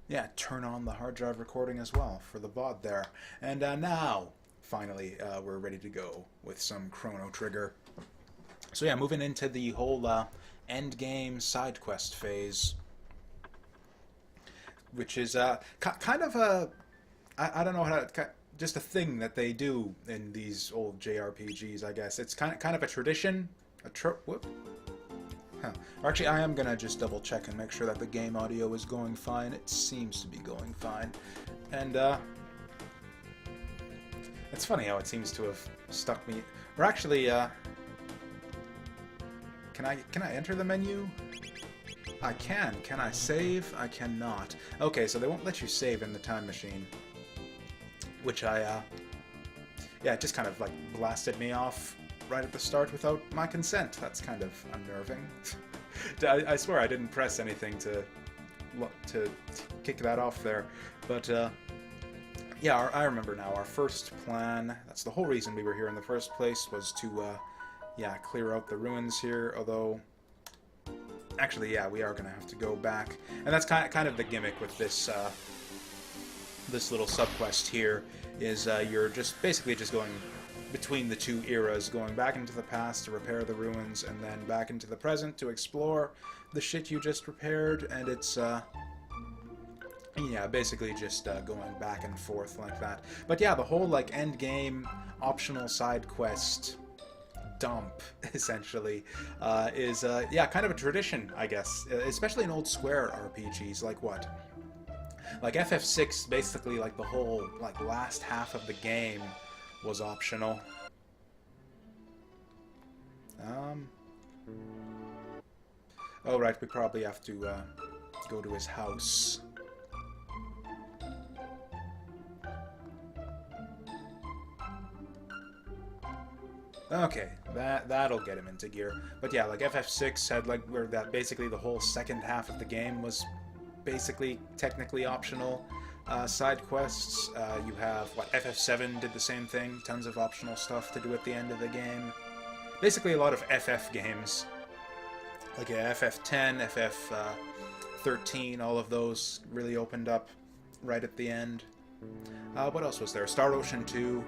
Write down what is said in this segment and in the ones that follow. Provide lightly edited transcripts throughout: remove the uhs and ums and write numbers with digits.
Yeah, turn on the hard drive recording as well for the VOD there. And now, finally, we're ready to go with some Chrono Trigger. So yeah, moving into the whole end game side quest phase, which is kind of a I don't know how to just a thing that they do in these old JRPGs. I guess it's kind of a tradition. A whoop. Huh. Or actually, I am gonna just double check and make sure that the game audio is going fine. It seems to be going fine, and it's funny how it seems to have stuck me. Or actually, can I enter the menu? I can. Can I save? I cannot. Okay, so they won't let you save in the time machine, which yeah, it just kind of like blasted me off right at the start without my consent. That's kind of unnerving. I swear I didn't press anything to kick that off there, but yeah, I remember now. Our first plan, that's the whole reason we were here in the first place, was to yeah, clear out the ruins here, although actually, yeah, we are going to have to go back. And that's kind of the gimmick with this this little subquest here, is you're just basically just going between the two eras, going back into the past to repair the ruins, and then back into the present to explore the shit you just repaired, and it's yeah, basically just going back and forth like that. But yeah, the whole like end game optional side quest dump essentially is yeah, kind of a tradition, I guess, especially in old Square RPGs. Like what? Like FF6, basically like the whole like last half of the game was optional. Oh right, we probably have to go to his house. Okay, that'll get him into gear. But yeah, like FF6 had like where that basically the whole second half of the game was basically technically optional side quests. You have what, FF7 did the same thing, tons of optional stuff to do at the end of the game. Basically a lot of FF games, like yeah, FF10, FF13, all of those really opened up right at the end. What else was there? Star Ocean 2.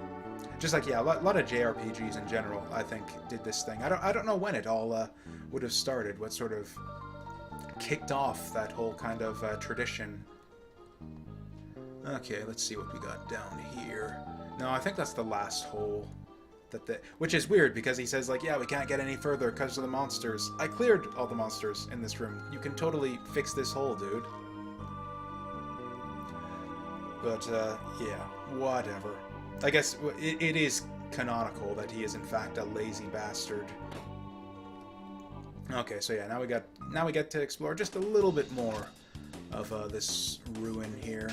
Just like, yeah, a lot of JRPGs in general, I think, did this thing. I don't know when it all would have started, what sort of kicked off that whole kind of tradition. Okay, let's see what we got down here. No, I think that's the last hole. Which is weird, because he says, like, yeah, we can't get any further because of the monsters. I cleared all the monsters in this room. You can totally fix this hole, dude. But, yeah, whatever. I guess it is canonical that he is in fact a lazy bastard. Okay, so yeah, now we get to explore just a little bit more of this ruin here.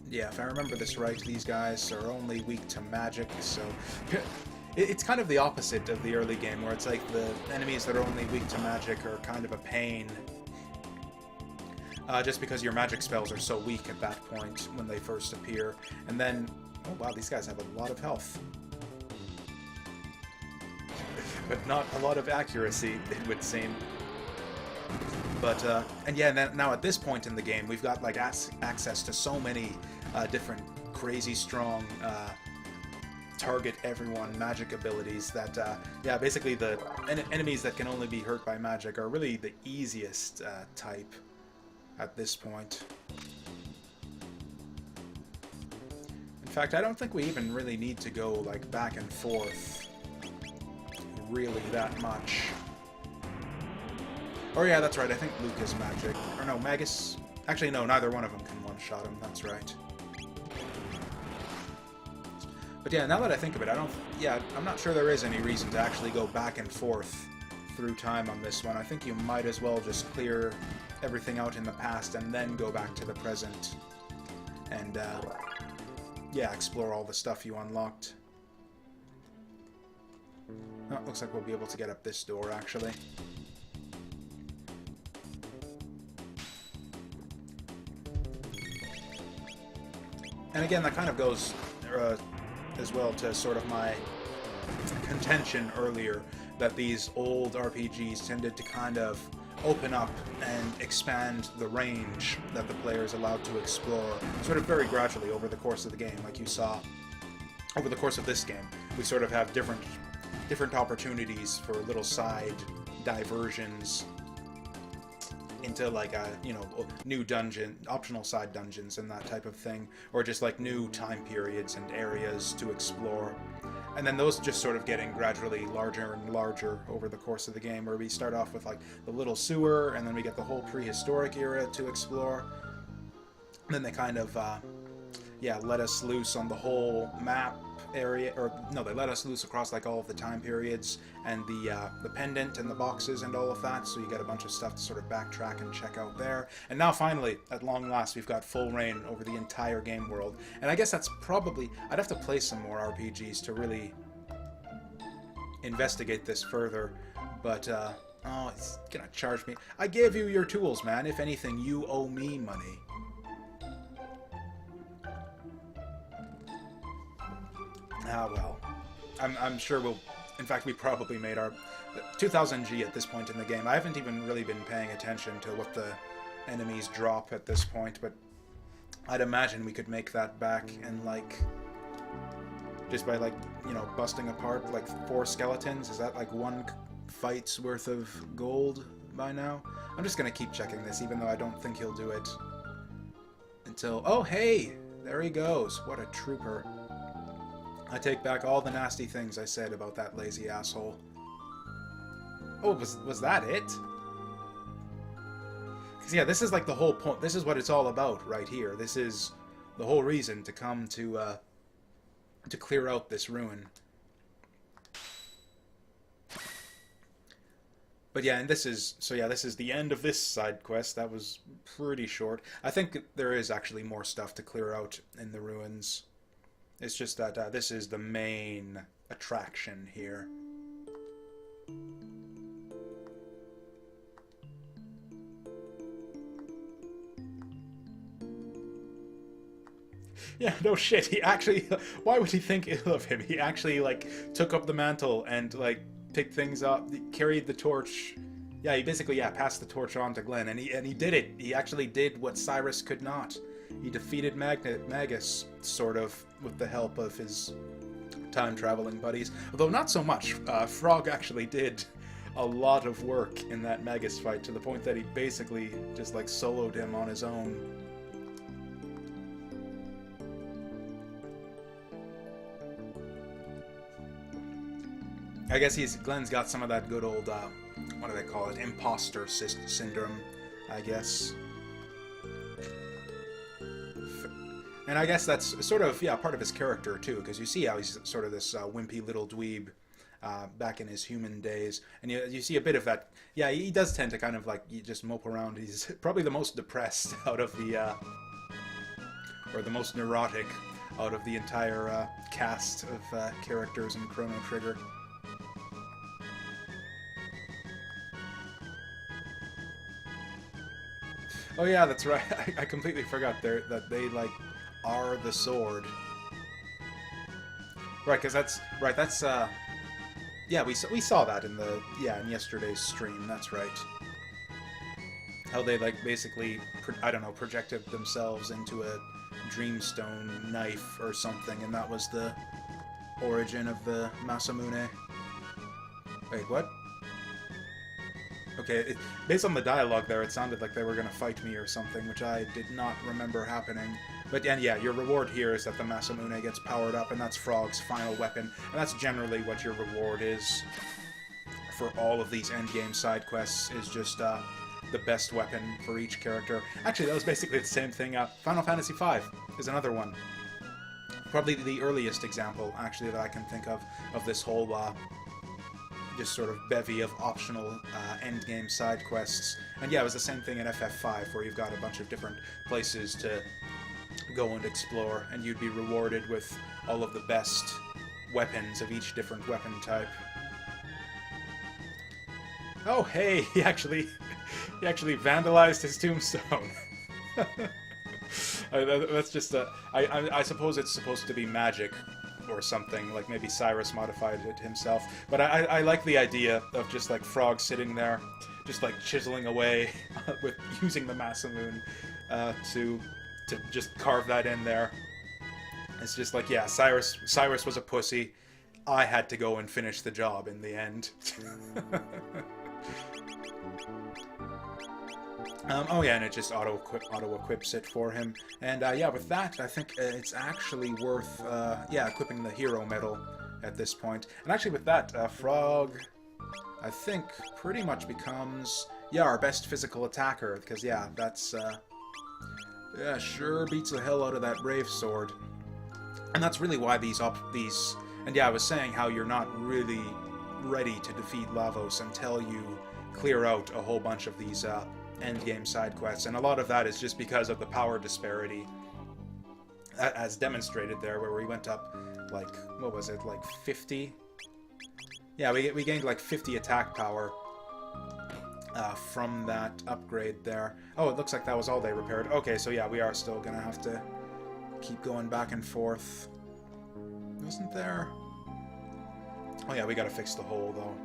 Yeah, if I remember this right, these guys are only weak to magic, so it's kind of the opposite of the early game, where it's like the enemies that are only weak to magic are kind of a pain. Just because your magic spells are so weak at that point when they first appear. And then, oh wow, these guys have a lot of health. But not a lot of accuracy, it would seem. But, and yeah, now at this point in the game, we've got, like, access to so many different crazy strong target everyone magic abilities that, yeah, basically the enemies that can only be hurt by magic are really the easiest type at this point. In fact, I don't think we even really need to go, like, back and forth really that much. Oh yeah, that's right, I think Luke is magic. Or no, Magus... Actually, no, neither one of them can one-shot him, that's right. But yeah, now that I think of it, yeah, I'm not sure there is any reason to actually go back and forth through time on this one. I think you might as well just clear everything out in the past and then go back to the present and, yeah, explore all the stuff you unlocked. Oh, looks like we'll be able to get up this door, actually. And again, that kind of goes as well to sort of my contention earlier, that these old RPGs tended to kind of open up and expand the range that the player is allowed to explore, sort of very gradually over the course of the game, like you saw over the course of this game. We sort of have different opportunities for little side diversions into like new dungeon, optional side dungeons and that type of thing, or just like new time periods and areas to explore. And then those just sort of getting gradually larger and larger over the course of the game, where we start off with like the little sewer, and then we get the whole prehistoric era to explore. And then they kind of let us loose on the whole map area, or no, they let us loose across like all of the time periods and the pendant and the boxes and all of that, so you get a bunch of stuff to sort of backtrack and check out there. And now finally, at long last, we've got full reign over the entire game world. And I guess that's probably, I'd have to play some more RPGs to really investigate this further, but oh, it's gonna charge me. I gave you your tools, man. If anything, you owe me money. Ah, well. I'm sure we'll... In fact, we probably made our 2000 G at this point in the game. I haven't even really been paying attention to what the enemies drop at this point, but I'd imagine we could make that back in, like... just by, like, you know, busting apart, like, 4 skeletons. Is that, like, 1 fight's worth of gold by now? I'm just gonna keep checking this, even though I don't think he'll do it until... Oh, hey! There he goes. What a trooper. I take back all the nasty things I said about that lazy asshole. Oh, was that it? Because, yeah, this is like the whole point. This is what it's all about right here. This is the whole reason to come to clear out this ruin. But yeah, and this is... So yeah, this is the end of this side quest. That was pretty short. I think there is actually more stuff to clear out in the ruins. It's just that this is the main attraction here. Yeah, no shit. He actually... Why would he think ill of him? He actually, like, took up the mantle and, like, picked things up, carried the torch. Yeah, he basically, yeah, passed the torch on to Glenn, and he did it. He actually did what Cyrus could not. He defeated Magus, sort of, with the help of his time-traveling buddies. Although not so much. Frog actually did a lot of work in that Magus fight, to the point that he basically just, like, soloed him on his own. I guess Glenn's got some of that good old, what do they call it? Imposter syndrome, I guess. And I guess that's sort of, yeah, part of his character, too, because you see how he's sort of this wimpy little dweeb back in his human days. And you see a bit of that. Yeah, he does tend to kind of, like, you just mope around. He's probably the most depressed out of the, or the most neurotic out of the entire cast of characters in Chrono Trigger. Oh yeah, that's right. I completely forgot that they, like, are the sword. Right, because that's right. That's yeah, we saw that in in yesterday's stream. That's right. How they, like, basically I don't know, projected themselves into a dreamstone knife or something, and that was the origin of the Masamune. Wait, what? Okay, based on the dialogue there, it sounded like they were going to fight me or something, which I did not remember happening. But and yeah, your reward here is that the Masamune gets powered up, and that's Frog's final weapon. And that's generally what your reward is for all of these endgame side quests, is just the best weapon for each character. Actually, that was basically the same thing. Final Fantasy V is another one. Probably the earliest example, actually, that I can think of this whole... just sort of bevy of optional endgame side quests. And yeah, it was the same thing in FF5, where you've got a bunch of different places to go and explore, and you'd be rewarded with all of the best weapons of each different weapon type. Oh hey, he actually vandalized his tombstone. That's just I suppose it's supposed to be magic or something, like maybe Cyrus modified it himself. But I like the idea of just, like, Frog sitting there, just like chiseling away with using the Masamune to just carve that in there. It's just like, yeah, Cyrus was a pussy. I had to go and finish the job in the end. Oh yeah, and it just auto-equips it for him. And yeah, with that, I think it's actually worth, yeah, equipping the hero medal at this point. And actually with that, Frog, I think, pretty much becomes, yeah, our best physical attacker. Because, yeah, that's, yeah, sure beats the hell out of that Brave Sword. And that's really why these, and yeah, I was saying how you're not really ready to defeat Lavos until you clear out a whole bunch of these, endgame side quests, and a lot of that is just because of the power disparity, as demonstrated there, where we went up, like, what was it, like 50? Yeah, we gained like 50 attack power from that upgrade there. Oh, it looks like that was all they repaired. Okay, so yeah, we are still gonna have to keep going back and forth. Wasn't there? Oh yeah, we gotta fix the hole, though.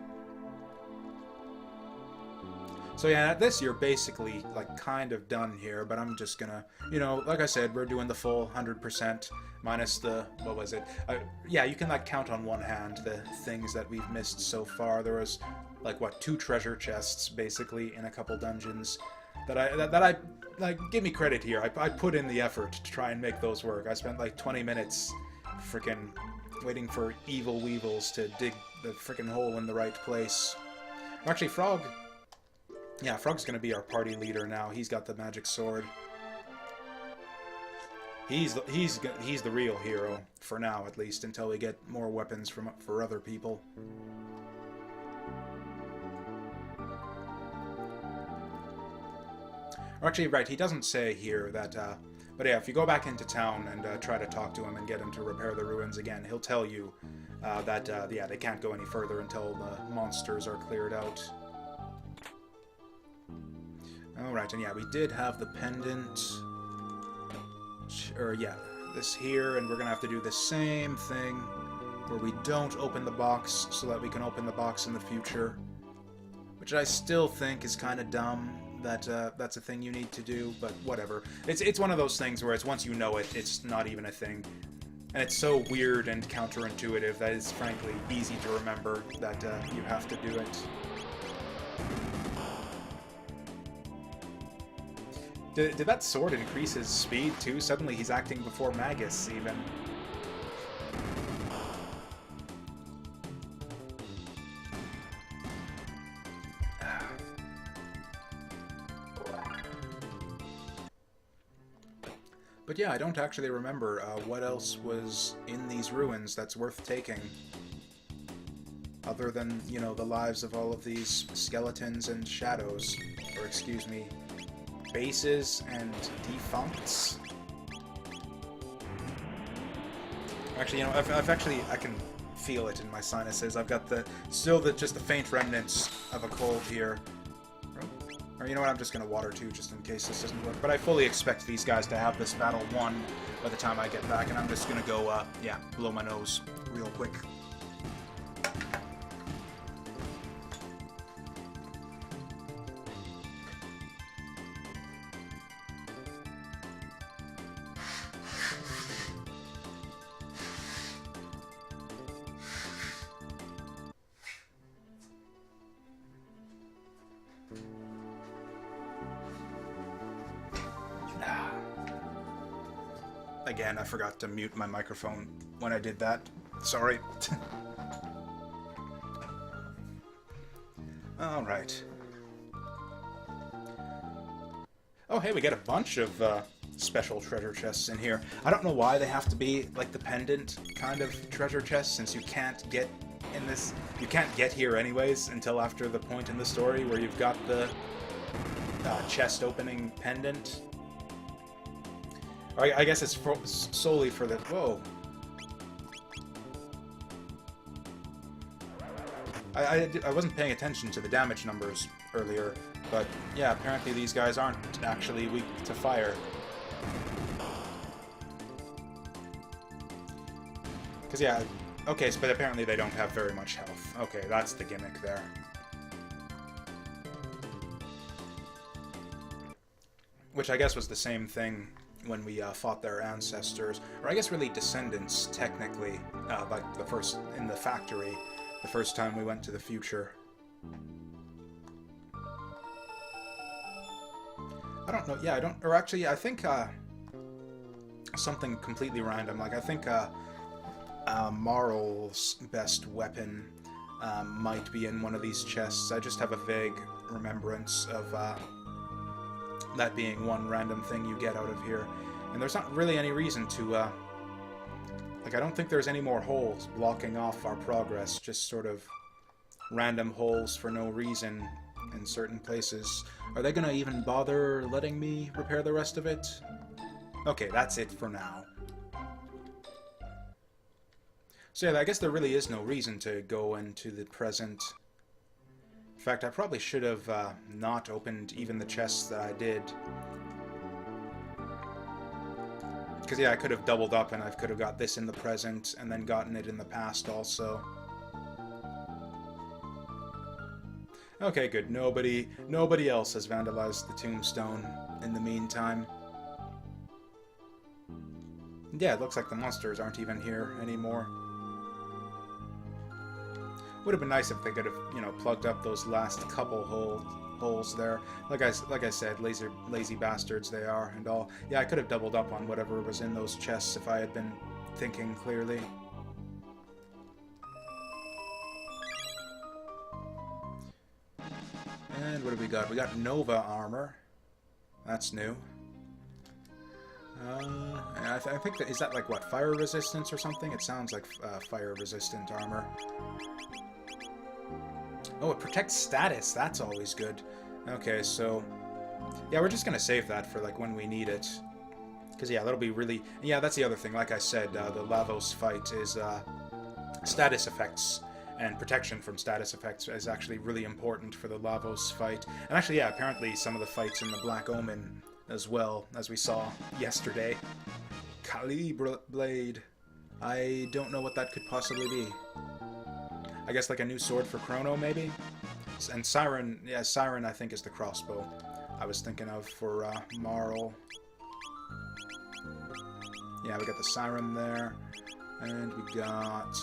So yeah, at this you're basically, like, kind of done here, but I'm just gonna, you know, like I said, we're doing the full 100%, minus the, what was it? Yeah, you can, like, count on one hand the things that we've missed so far. There was, like, what, 2 treasure chests, basically, in a couple dungeons, that I like, give me credit here. I put in the effort to try and make those work. I spent, like, 20 minutes frickin' waiting for evil weevils to dig the frickin' hole in the right place. Actually, Frog... Yeah, Frog's gonna be our party leader now. He's got the magic sword. He's the real hero for now, at least, until we get more weapons for other people. Or actually, right, he doesn't say here that. But yeah, if you go back into town and try to talk to him and get him to repair the ruins again, he'll tell you that yeah, they can't go any further until the monsters are cleared out. Alright, and yeah, we did have the pendant. Or, yeah, this here, and we're gonna have to do the same thing, where we don't open the box, so that we can open the box in the future. Which I still think is kind of dumb, that that's a thing you need to do, but whatever. It's one of those things where it's once you know it, it's not even a thing. And it's so weird and counterintuitive that it's frankly easy to remember that you have to do it. Did that sword increase his speed, too? Suddenly he's acting before Magus, even. But yeah, I don't actually remember what else was in these ruins that's worth taking. Other than, you know, the lives of all of these skeletons and shadows. Or, excuse me, bases and defuncts. Actually, you know, I've actually, I can feel it in my sinuses. I've got just the faint remnants of a cold here. Or you know what, I'm just gonna water too, just in case this doesn't work. But I fully expect these guys to have this battle won by the time I get back, and I'm just gonna go, yeah, blow my nose real quick. Again, I forgot to mute my microphone when I did that. Sorry. Alright. Oh, hey, we get a bunch of special treasure chests in here. I don't know why they have to be like the pendant kind of treasure chests, since you can't get in this... You can't get here anyways until after the point in the story where you've got the chest opening pendant. I guess it's solely for the... Whoa. I wasn't paying attention to the damage numbers earlier, but yeah, apparently these guys aren't actually weak to fire. Because yeah, okay, but apparently they don't have very much health. Okay, that's the gimmick there. which I guess was the same thing when we fought their ancestors, or I guess really descendants, technically, like the first, in the factory, the first time we went to the future. I don't know, yeah, I don't, or actually, I think, something completely random, like, I think, Marl's best weapon, might be in one of these chests. I just have a vague remembrance of, that being one random thing you get out of here. And there's not really any reason to, like, I don't think there's any more holes blocking off our progress, just sort of random holes for no reason in certain places. Are they gonna even bother letting me repair the rest of it? Okay, that's it for now. So yeah, I guess there really is no reason to go into the present. In fact, I probably should have not opened even the chests that I did. Because yeah, I could have doubled up and I could have got this in the present and then gotten it in the past also. Okay, good. Nobody else has vandalized the tombstone in the meantime. Yeah, it looks like the monsters aren't even here anymore. Would have been nice if they could have, you know, plugged up those last couple holes there. Like I said, lazy bastards they are and all. Yeah, I could have doubled up on whatever was in those chests if I had been thinking clearly. And what do we got? We got Nova armor. That's new. And I think that, is that like what, fire resistance or something? It sounds like fire resistant armor. Oh, it protects status. That's always good. Okay, so yeah, we're just gonna save that for like when we need it. Because yeah, that'll be really, yeah, that's the other thing. Like I said, the Lavos fight is status effects. And protection from status effects is actually really important for the Lavos fight. And actually, yeah, apparently some of the fights in the Black Omen as well, as we saw yesterday. Kali Blade. I don't know what that could possibly be. I guess like a new sword for Chrono, maybe? And Siren, yeah, Siren I think is the crossbow I was thinking of for Marl. Yeah, we got the Siren there. And we got...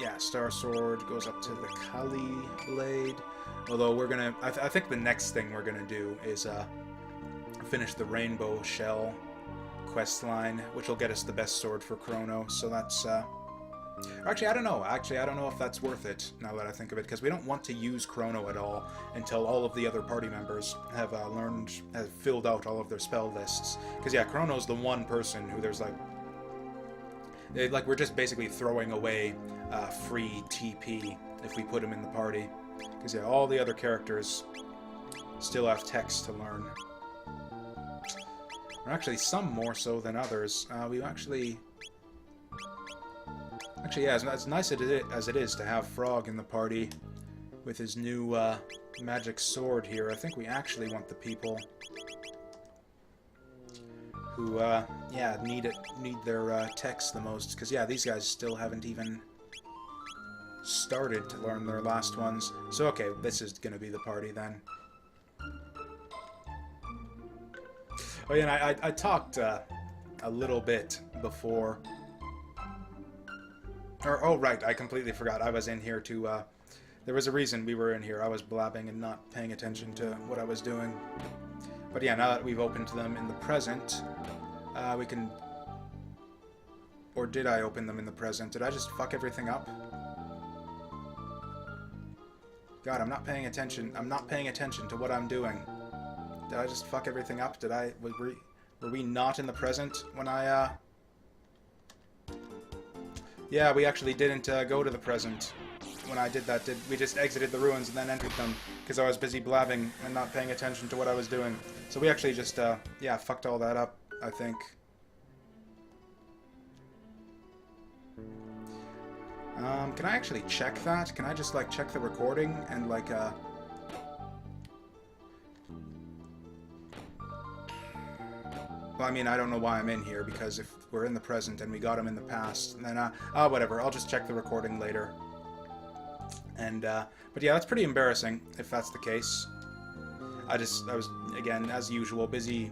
yeah, Star Sword goes up to the Kali Blade. Although we're gonna... I think the next thing we're gonna do is finish the Rainbow Shell quest line, which will get us the best sword for Chrono. So that's... actually, I don't know. Actually, I don't know if that's worth it, now that I think of it, because we don't want to use Chrono at all until all of the other party members have have filled out all of their spell lists. Because, yeah, Chrono's the one person who there's, like... we're just basically throwing away free TP if we put him in the party. Because, yeah, all the other characters still have text to learn. Or actually, some more so than others. We actually... Actually, yeah, as nice as it is to have Frog in the party with his new magic sword here, I think we actually want the people who, yeah, need their techs the most. Because, yeah, these guys still haven't even started to learn their last ones. So, okay, this is going to be the party then. Oh, yeah, and I talked a little bit before... oh, right, I completely forgot. I was in here to, there was a reason we were in here. I was blabbing and not paying attention to what I was doing. But yeah, now that we've opened them in the present, we can... Or did I open them in the present? Did I just fuck everything up? God, I'm not paying attention. I'm not paying attention to what I'm doing. Did I just fuck everything up? Did I... Were we not in the present when I, Yeah, we actually didn't go to the present when I did that. We just exited the ruins and then entered them because I was busy blabbing and not paying attention to what I was doing. So we actually just, yeah, fucked all that up, I think. Can I actually check that? Can I just, like, check the recording and, like, Well, I mean, I don't know why I'm in here, because if we're in the present and we got him in the past, then, whatever, I'll just check the recording later. And, but yeah, that's pretty embarrassing, if that's the case. I was, again, as usual, busy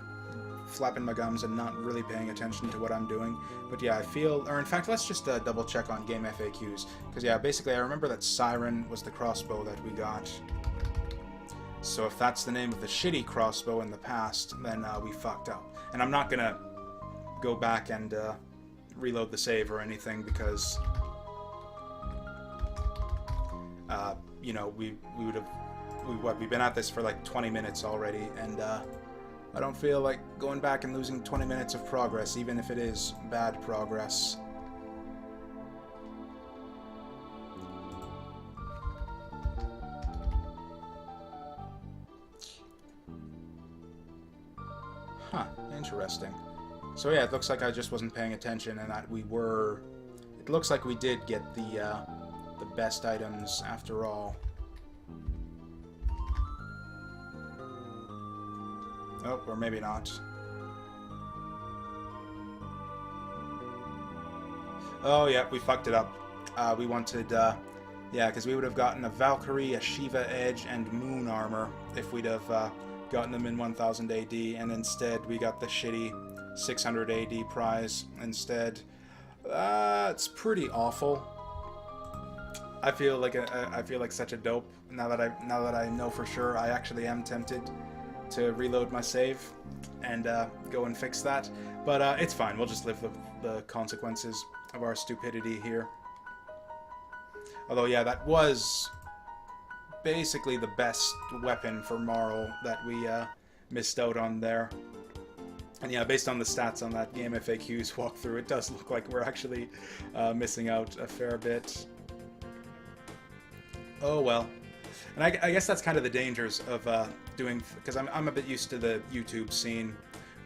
flapping my gums and not really paying attention to what I'm doing. But yeah, I feel... Or in fact, let's just double check on game FAQs. Because yeah, basically I remember that Siren was the crossbow that we got. So if that's the name of the shitty crossbow in the past, then we fucked up. And I'm not gonna go back and reload the save or anything because... you know, we've been at this for like 20 minutes already, and I don't feel like going back and losing 20 minutes of progress, even if it is bad progress. Huh, interesting. So yeah, it looks like I just wasn't paying attention, and that we were... It looks like we did get the best items after all. Oh, or maybe not. Oh, yeah, we fucked it up. We wanted, yeah, because we would have gotten a Valkyrie, a Shiva Edge, and Moon Armor if we'd have gotten them in 1000 AD, and instead we got the shitty 600 AD prize instead. It's pretty awful. I feel like such a dope now that I know for sure. I actually am tempted to reload my save and go and fix that, but it's fine. We'll just live with the consequences of our stupidity here. Although yeah, that was basically the best weapon for Marl that we missed out on there. And yeah, based on the stats on that game FAQs walkthrough, it does look like we're actually missing out a fair bit. Oh well. And I guess that's kind of the dangers of doing... Because I'm a bit used to the YouTube scene,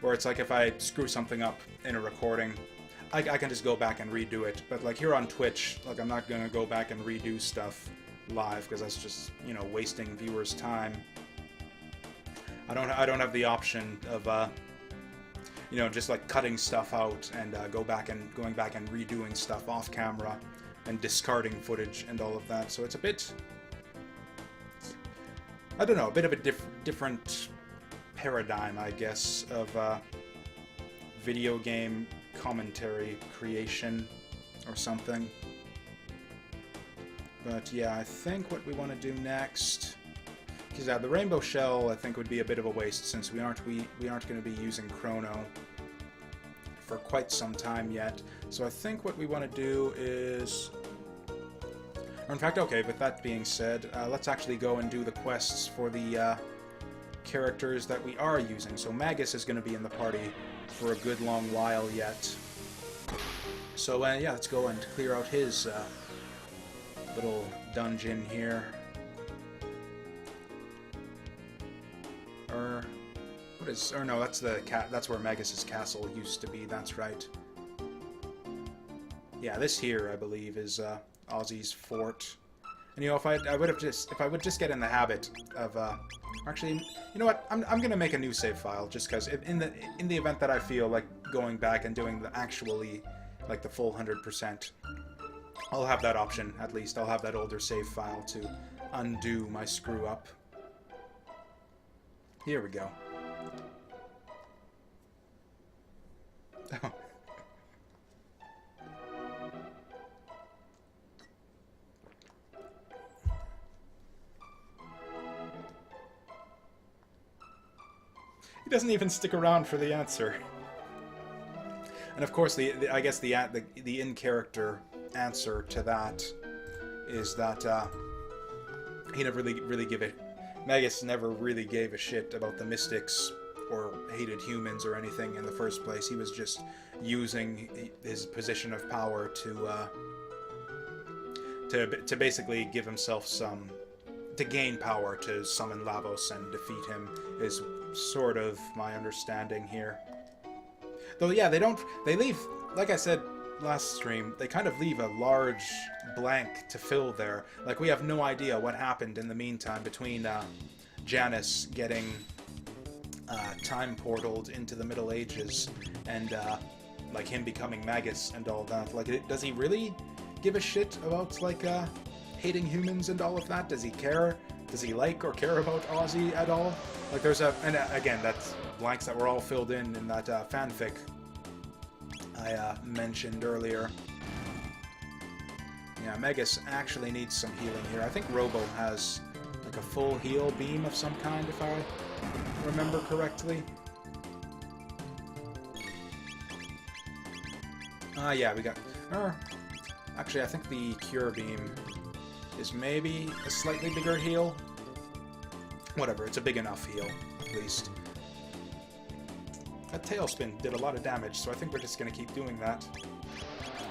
where it's like if I screw something up in a recording, I can just go back and redo it. But like here on Twitch, like I'm not going to go back and redo stuff live, because that's just, you know, wasting viewers' time. I don't have the option of... you know, just like cutting stuff out and going back and redoing stuff off camera and discarding footage and all of that. So it's a bit, I don't know, a bit of a different paradigm, I guess, of video game commentary creation or something. But yeah, I think what we want to do next... Because the Rainbow Shell, I think, would be a bit of a waste, since we aren't going to be using Chrono for quite some time yet. So I think what we want to do is... Or in fact, okay, with that being said, let's actually go and do the quests for the characters that we are using. So Magus is going to be in the party for a good long while yet. So yeah, let's go and clear out his little dungeon here. Or what is? Or no, that's the cat. That's where Magus's castle used to be. That's right. Yeah, this here, I believe, is Ozzy's fort. And you know, if I would just get in the habit of actually, you know what? I'm gonna make a new save file just because in the event that I feel like going back and doing the actually like the full 100%, I'll have that option at least. I'll have that older save file to undo my screw up. Here we go. Oh. He doesn't even stick around for the answer. And of course, I guess the in-character answer to that is that he never really give it. Magus never really gave a shit about the mystics or hated humans or anything in the first place. He was just using his position of power to basically give himself to gain power to summon Lavos and defeat him is sort of my understanding here. Though yeah, they leave, like I said last stream, they kind of leave a large blank to fill there. Like, we have no idea what happened in the meantime between Janus getting time portaled into the Middle Ages and like him becoming Magus and all that. Like, does he really give a shit about like hating humans and all of that? Does he care? Does he like or care about Ozzy at all? Like, there's and again, that's blanks that were all filled in that fanfic I mentioned earlier. Yeah, Megas actually needs some healing here. I think Robo has like a full heal beam of some kind, if I remember correctly. Yeah, we got... actually, I think the Cure Beam is maybe a slightly bigger heal. Whatever, it's a big enough heal, at least. That Tailspin did a lot of damage, so I think we're just going to keep doing that.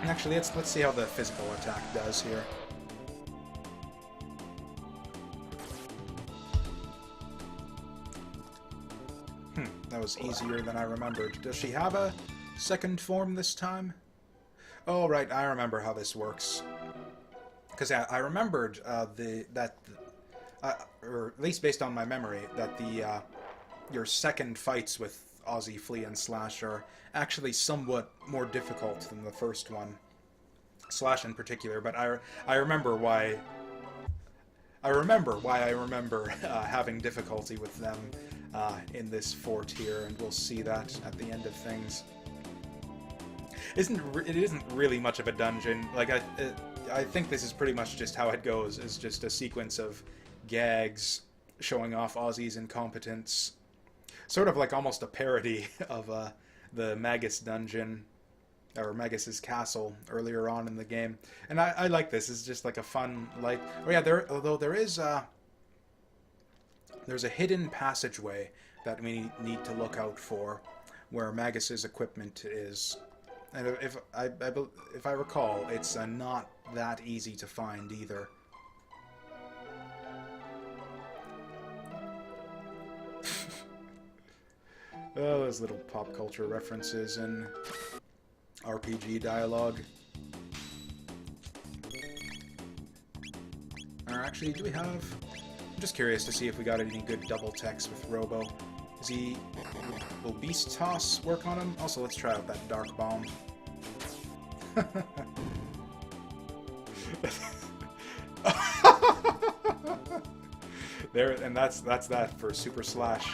And actually, let's see how the physical attack does here. That was easier than I remembered. Does she have a second form this time? Oh, right, I remember how this works. Because I remembered or at least based on my memory, that your second fights with Aussie, Flea, and Slash are actually somewhat more difficult than the first one. Slash in particular, but I remember why I remember having difficulty with them in this fort here, and we'll see that at the end of things. It isn't really much of a dungeon. Like I think this is pretty much just how it goes. It's just a sequence of gags showing off Aussie's incompetence. Sort of like almost a parody of the Magus dungeon, or Magus's castle earlier on in the game. And I like this. It's just like a fun, like... Oh yeah, although there's a hidden passageway that we need to look out for, where Magus's equipment is. And if I recall, it's not that easy to find either. Oh, those little pop culture references and RPG dialogue. Or actually, do we have... I'm just curious to see if we got any good double techs with Robo. Will Beast Toss work on him? Also, let's try out that Dark Bomb. There, and that's that for Super Slash.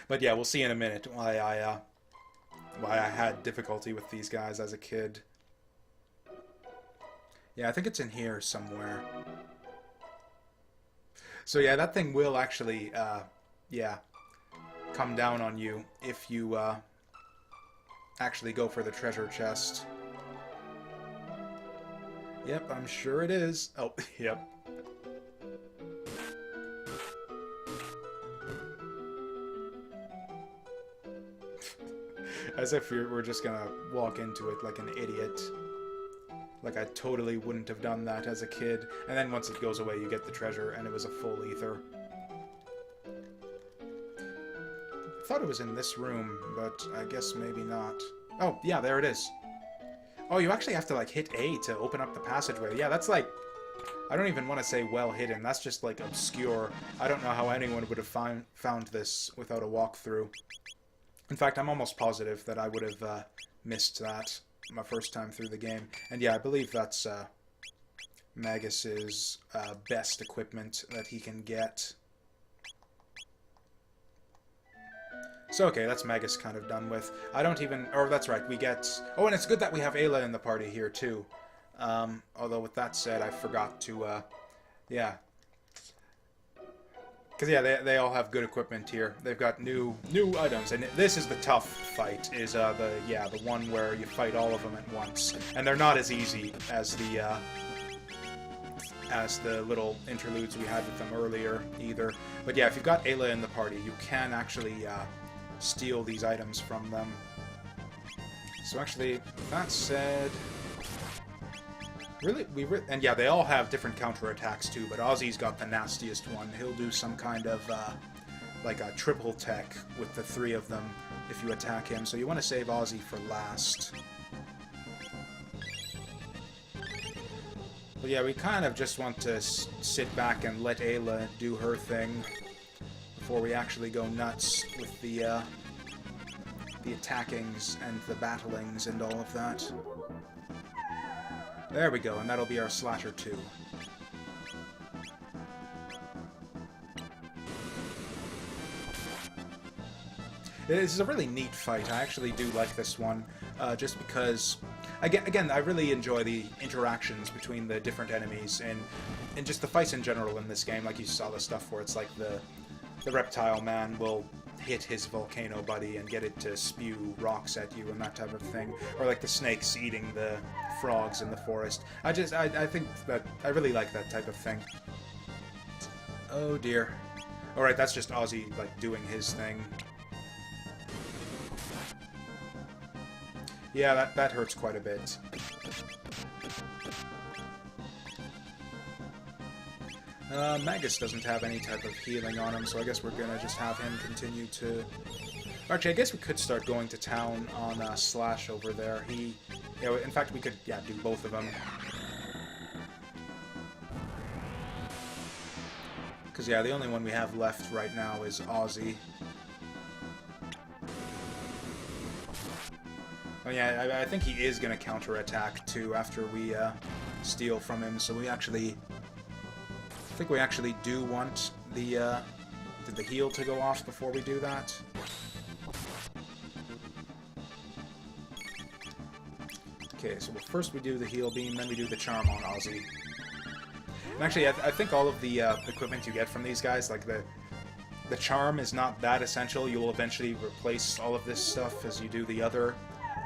But yeah, we'll see in a minute why I had difficulty with these guys as a kid. Yeah, I think it's in here somewhere. So yeah, that thing will actually, yeah, come down on you if you actually go for the treasure chest. Yep, I'm sure it is. Oh, yep. As if we're just gonna walk into it like an idiot. Like I totally wouldn't have done that as a kid. And then once it goes away, you get the treasure, and it was a full ether. I thought it was in this room, but I guess maybe not. Oh, yeah, there it is. Oh, you actually have to, like, hit A to open up the passageway. Yeah, that's, like... I don't even want to say well hidden. That's just, like, obscure. I don't know how anyone would have found this without a walkthrough. In fact, I'm almost positive that I would have missed that my first time through the game. And yeah, I believe that's Magus's best equipment that he can get. So okay, that's Magus kind of done with. I don't even... Or that's right, we get... Oh, and it's good that we have Ayla in the party here, too. Although, with that said, I forgot to... yeah. Because, yeah, they all have good equipment here. They've got new items, and this is the tough fight, is the one where you fight all of them at once. And they're not as easy as the little interludes we had with them earlier, either. But yeah, if you've got Ayla in the party, you can actually steal these items from them. So actually, with that said... And yeah, they all have different counterattacks too, but Aussie's got the nastiest one. He'll do some kind of, like a triple tech with the three of them if you attack him, so you want to save Aussie for last. But yeah, we kind of just want to sit back and let Ayla do her thing before we actually go nuts with the attackings and the battlings and all of that. There we go, and that'll be our Slasher 2. This is a really neat fight. I actually do like this one, just because, again, I really enjoy the interactions between the different enemies and just the fights in general in this game. Like you saw the stuff where it's like the reptile man will hit his volcano buddy and get it to spew rocks at you and that type of thing, or like the snakes eating the frogs in the forest. I think that I really like that type of thing. Oh dear. Alright, that's just Ozzy, like, doing his thing. Yeah, that hurts quite a bit. Magus doesn't have any type of healing on him, so I guess we're gonna just have him continue to... Actually, I guess we could start going to town on Slash over there. You know, in fact, we could, yeah, do both of them. Because, yeah, the only one we have left right now is Ozzy. Oh, yeah, I think he is going to counterattack, too, after we steal from him, so we actually... I think we actually do want the heal to go off before we do that. Okay, so first we do the heal beam, then we do the charm on Ozzy. And actually, I think all of the equipment you get from these guys, like the charm is not that essential. You will eventually replace all of this stuff as you do the other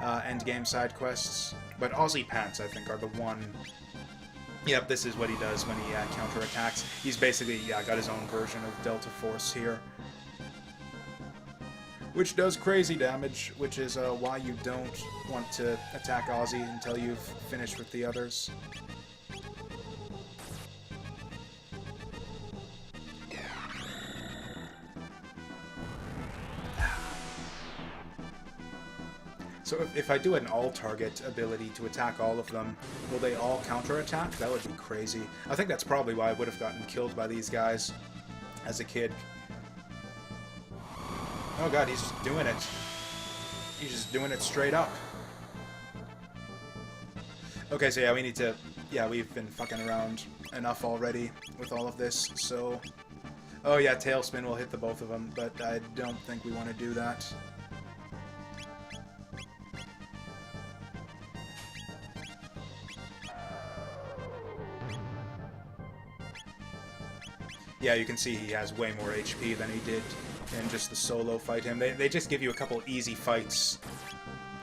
endgame side quests. But Ozzy Pants, I think, are the one... Yep, this is what he does when he counterattacks. He's basically, got his own version of Delta Force here. Which does crazy damage, which is why you don't want to attack Ozzy until you've finished with the others. So if I do an all-target ability to attack all of them, will they all counterattack? That would be crazy. I think that's probably why I would have gotten killed by these guys as a kid. Oh god, he's just doing it. He's just doing it straight up. Okay, so yeah, we need to... Yeah, we've been fucking around enough already with all of this, so... Oh yeah, Tailspin will hit the both of them, but I don't think we want to do that. Yeah, you can see he has way more HP than he did in just the solo fight him. They just give you a couple easy fights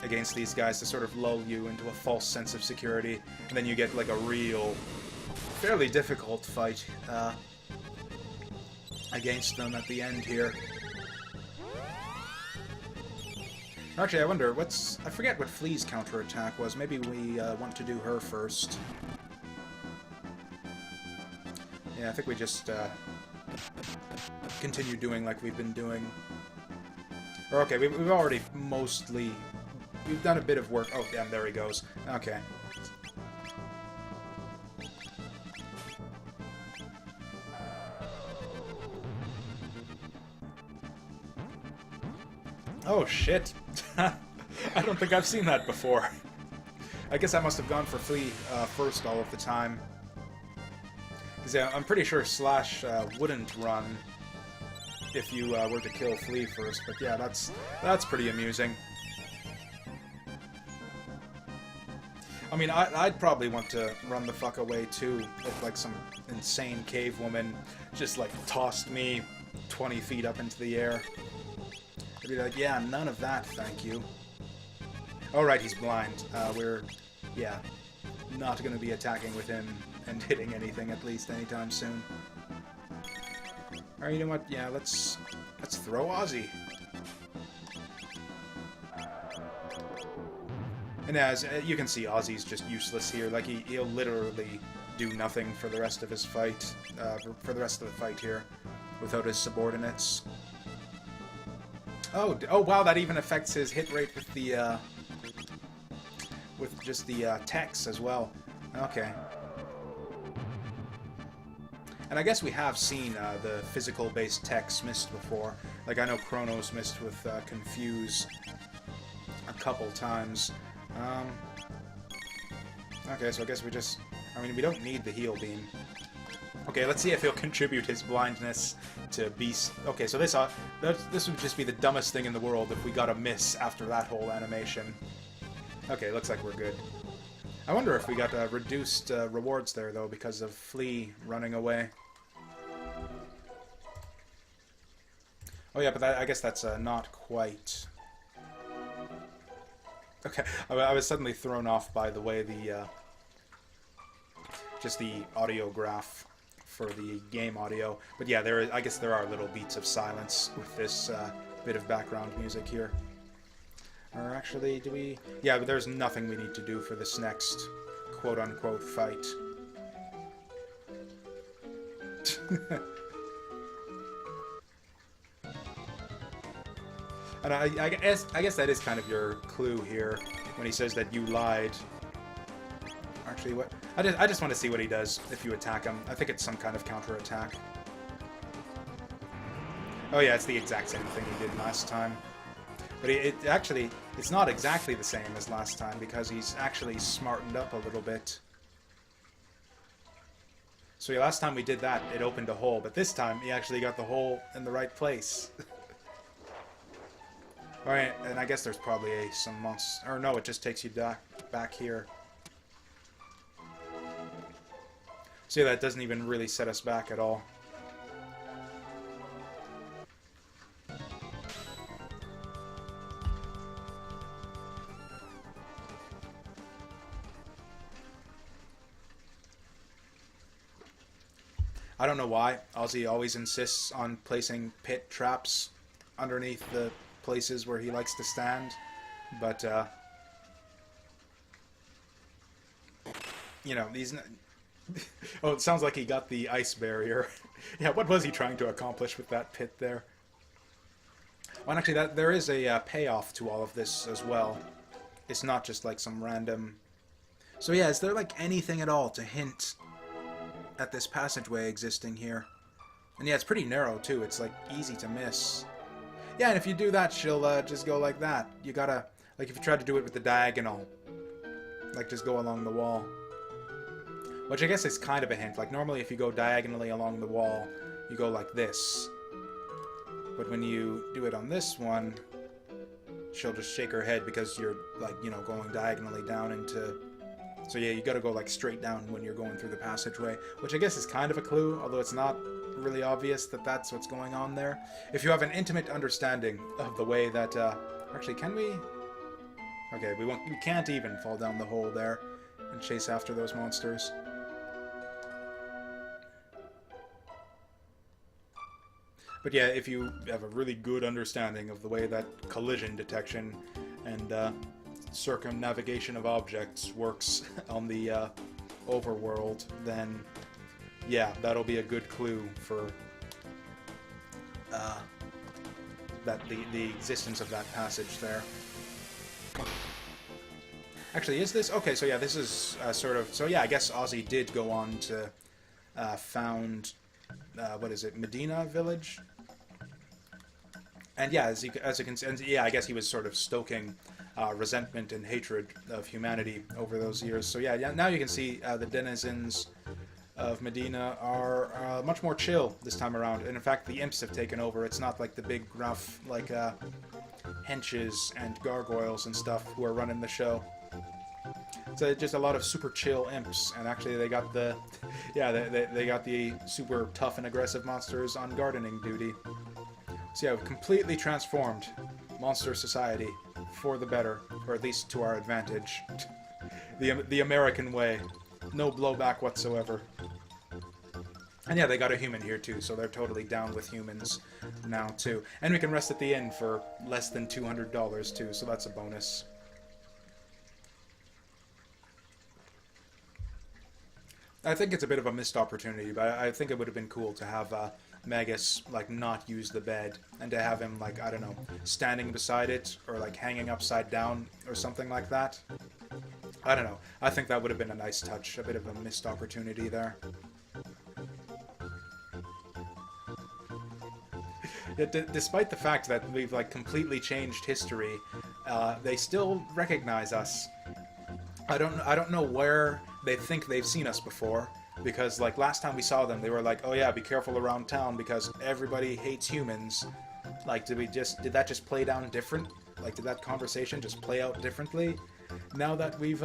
against these guys to sort of lull you into a false sense of security, and then you get like a real, fairly difficult fight against them at the end here. Actually, I wonder, I forget what Flea's counterattack was. Maybe we want to do her first. Yeah, I think we just continue doing like we've been doing. Or okay, we've already mostly... We've done a bit of work. Oh, damn, there he goes. Okay. Oh, shit. I don't think I've seen that before. I guess I must have gone for Flea first all of the time. Because yeah, I'm pretty sure Slash wouldn't run if you were to kill Flea first. But yeah, that's pretty amusing. I mean, I'd probably want to run the fuck away too if like some insane cave woman just like tossed me 20 feet up into the air. I'd be like, yeah, none of that, thank you. Oh right, he's blind. We're, yeah, not going to be attacking with him and hitting anything at least anytime soon. Alright, you know what? Yeah, let's throw Ozzy. And as you can see, Ozzy's just useless here. Like, he'll literally do nothing for the rest of his fight, for the rest of the fight here, without his subordinates. Oh wow, that even affects his hit rate with the, with just the, techs as well. Okay. And I guess we have seen, the physical-based techs missed before. Like, I know Chrono's missed with, Confuse a couple times. Okay, so I guess we just... I mean, we don't need the heal beam. Okay, let's see if he'll contribute his blindness to beast. Okay, so this would just be the dumbest thing in the world if we got a miss after that whole animation. Okay, looks like we're good. I wonder if we got reduced rewards there, though, because of Flea running away. Oh yeah, but I guess that's not quite... Okay, I was suddenly thrown off by the way the... just the audio graph for the game audio. But yeah, I guess there are little beats of silence with this bit of background music here. Or actually, do we... Yeah, but there's nothing we need to do for this next quote-unquote fight. And I guess that is kind of your clue here, when he says that you lied. Actually, what? I just want to see what he does if you attack him. I think it's some kind of counter-attack. Oh yeah, it's the exact same thing he did last time. But it's not exactly the same as last time, because he's actually smartened up a little bit. So yeah, last time we did that, it opened a hole, but this time he actually got the hole in the right place. Alright, and I guess there's probably some monster... Or no, it just takes you back here. So yeah, that doesn't even really set us back at all. I don't know why Ozzy always insists on placing pit traps underneath the places where he likes to stand, but you know, these... Oh, it sounds like he got the ice barrier. Yeah, what was he trying to accomplish with that pit there? Well, actually, there is a payoff to all of this as well. It's not just like some random... So yeah, is there like anything at all to hint at this passageway existing here? And yeah, it's pretty narrow too. It's like easy to miss. Yeah, and if you do that, she'll just go like that. You gotta, like if you tried to do it with the diagonal, like just go along the wall. Which I guess is kind of a hint. Like normally if you go diagonally along the wall, you go like this. But when you do it on this one, she'll just shake her head because you're like, you know, going diagonally down into... So yeah, you gotta go like straight down when you're going through the passageway. Which I guess is kind of a clue, although it's not really obvious that that's what's going on there. If you have an intimate understanding of the way that... Actually, can we... Okay, we can't even fall down the hole there and chase after those monsters. But yeah, if you have a really good understanding of the way that collision detection and circumnavigation of objects works on the overworld, then yeah, that'll be a good clue for the existence of that passage there. Actually, is this... Okay, so yeah, this is sort of... So yeah, I guess Ozzy did go on to found... what is it? Medina Village? And yeah, as you can see... And yeah, I guess he was sort of stoking resentment and hatred of humanity over those years. So yeah, now you can see the denizens of Medina are much more chill this time around. And in fact, the imps have taken over. It's not like the big, rough, like, henches and gargoyles and stuff who are running the show. It's just a lot of super chill imps, and actually they got the... Yeah, they got the super tough and aggressive monsters on gardening duty. So yeah, we've completely transformed Monster Society for the better, or at least to our advantage. The American way. No blowback whatsoever. And yeah, they got a human here too, so they're totally down with humans now too. And we can rest at the inn for less than $200 too, so that's a bonus. I think it's a bit of a missed opportunity, but I think it would have been cool to have Magus, like, not use the bed, and to have him, like, I don't know, standing beside it, or, like, hanging upside down, or something like that. I don't know. I think that would have been a nice touch, a bit of a missed opportunity there. Despite the fact that we've, like, completely changed history, they still recognize us. I don't know where they think they've seen us before, Because, like, last time we saw them, they were like, oh yeah, be careful around town because everybody hates humans. Like, did that just play down different? Like, did that conversation just play out differently? Now that we've,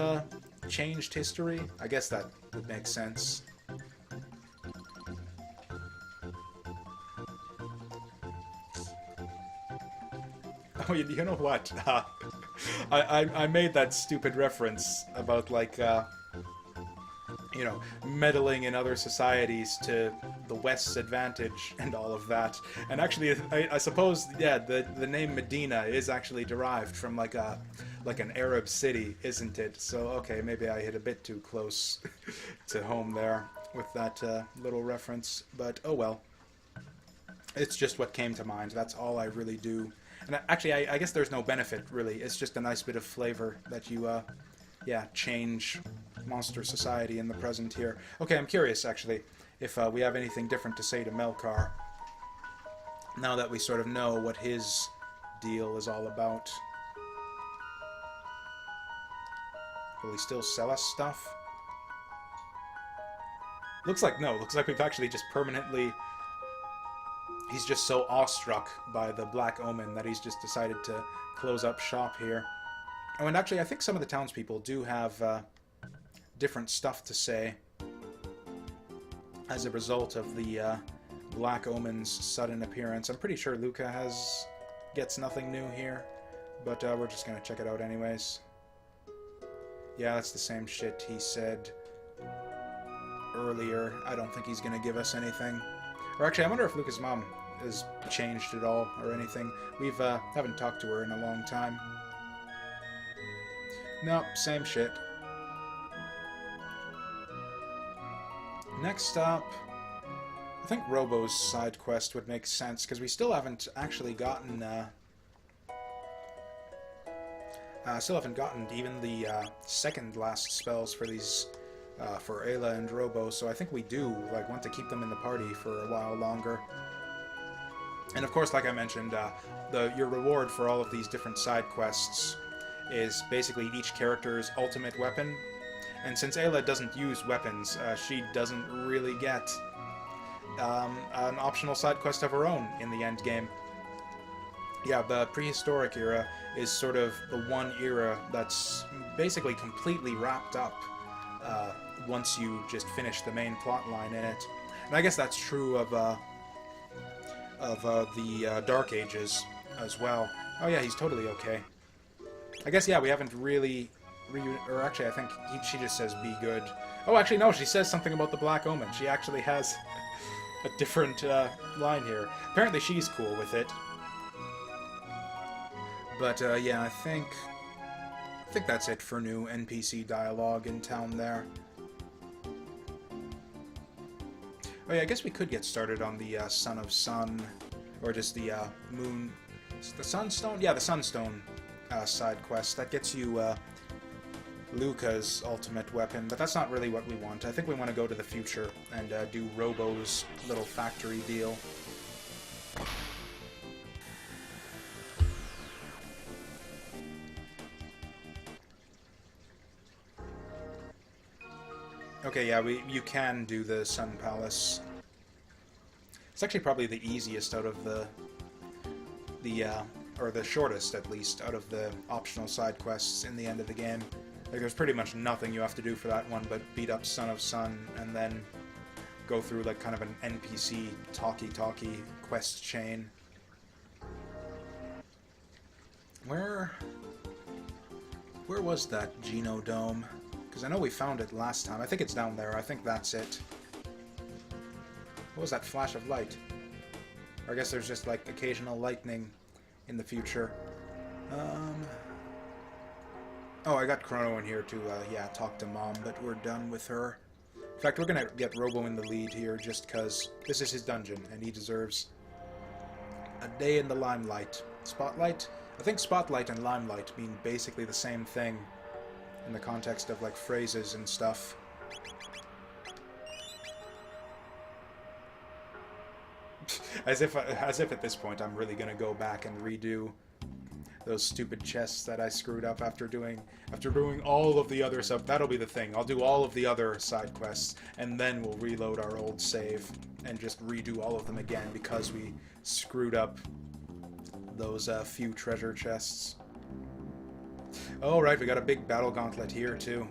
changed history? I guess that would make sense. Oh, you know what? I made that stupid reference about, like, you know, meddling in other societies to the West's advantage and all of that. And actually, I suppose, yeah, the name Medina is actually derived from, like, an Arab city, isn't it? So, okay, maybe I hit a bit too close to home there with that little reference. But, oh well. It's just what came to mind. That's all I really do. And actually, I guess there's no benefit, really. It's just a nice bit of flavor that you, yeah, change monster society in the present here. Okay, I'm curious, actually, if we have anything different to say to Melkar. Now that we sort of know what his deal is all about. Will he still sell us stuff? Looks like no. Looks like we've actually just permanently... He's just so awestruck by the Black Omen that he's just decided to close up shop here. Oh, and actually, I think some of the townspeople do have different stuff to say as a result of the Black Omen's sudden appearance. I'm pretty sure Luca gets nothing new here, but we're just gonna check it out anyways. Yeah, that's the same shit he said earlier. I don't think he's gonna give us anything. Or actually, I wonder if Luca's mom has changed at all or anything. We've haven't talked to her in a long time. Nope, same shit. Next up, I think Robo's side quest would make sense, because we still haven't actually gotten even the second last spells for these, for Ayla and Robo, so I think we do, like, want to keep them in the party for a while longer. And of course, like I mentioned, your reward for all of these different side quests is basically each character's ultimate weapon. And since Ayla doesn't use weapons, she doesn't really get an optional side quest of her own in the end game. Yeah, the prehistoric era is sort of the one era that's basically completely wrapped up once you just finish the main plot line in it. And I guess that's true of the Dark Ages as well. Oh yeah, he's totally okay. I guess, yeah, we haven't really... or actually, I think she just says, be good. Oh, actually, no, she says something about the Black Omen. She actually has a different line here. Apparently, she's cool with it. But, yeah, I think that's it for new NPC dialogue in town there. Oh, yeah, I guess we could get started on the Son of Sun, or just the Moon... The Sunstone? Yeah, the Sunstone side quest. That gets you Luca's ultimate weapon, but that's not really what we want. I think we want to go to the future and do Robo's little factory deal. Okay, yeah, you can do the Sun Palace. It's actually probably the easiest out of or the shortest, at least, out of the optional side quests in the end of the game. Like, there's pretty much nothing you have to do for that one but beat up Son of Sun and then go through, like, kind of an NPC talky quest chain. Where was that Genodome? Because I know we found it last time. I think it's down there. I think that's it. What was that flash of light? Or I guess there's just, like, occasional lightning in the future. Oh, I got Chrono in here to, yeah, talk to Mom, but we're done with her. In fact, we're gonna get Robo in the lead here just because this is his dungeon, and he deserves a day in the limelight. Spotlight? I think spotlight and limelight mean basically the same thing in the context of, like, phrases and stuff. As if at this point I'm really gonna go back and redo those stupid chests that I screwed up after doing all of the other stuff. That'll be the thing. I'll do all of the other side quests, and then we'll reload our old save and just redo all of them again because we screwed up those few treasure chests. Oh, right, we got a big battle gauntlet here, too.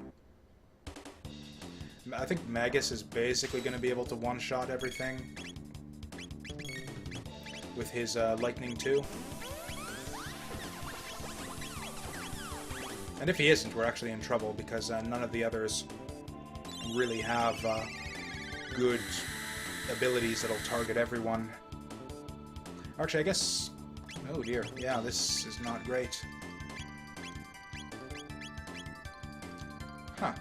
I think Magus is basically going to be able to one-shot everything with his lightning, too. And if he isn't, we're actually in trouble, because none of the others really have good abilities that'll target everyone. Actually, I guess... Oh, dear. Yeah, this is not great. Huh.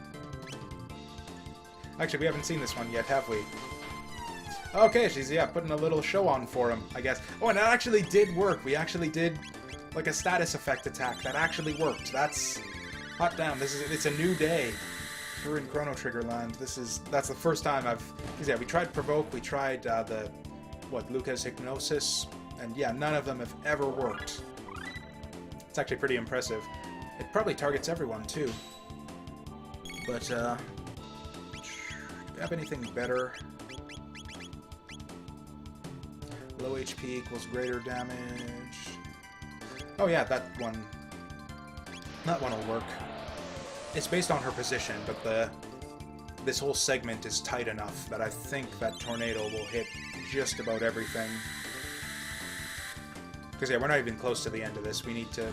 Actually, we haven't seen this one yet, have we? Okay, she's, yeah, putting a little show on for him, I guess. Oh, and that actually did work. We actually did, like, a status effect attack. That actually worked. That's... Hot damn, it's a new day. We're in Chrono Trigger land. That's the first time I've... Because, yeah, we tried Provoke, we tried Luca's Hypnosis, and yeah, none of them have ever worked. It's actually pretty impressive. It probably targets everyone, too. But, do you have anything better? Low HP equals greater damage. Oh yeah, that one will work. It's based on her position, but this whole segment is tight enough that I think that tornado will hit just about everything. Because yeah, we're not even close to the end of this. We need to...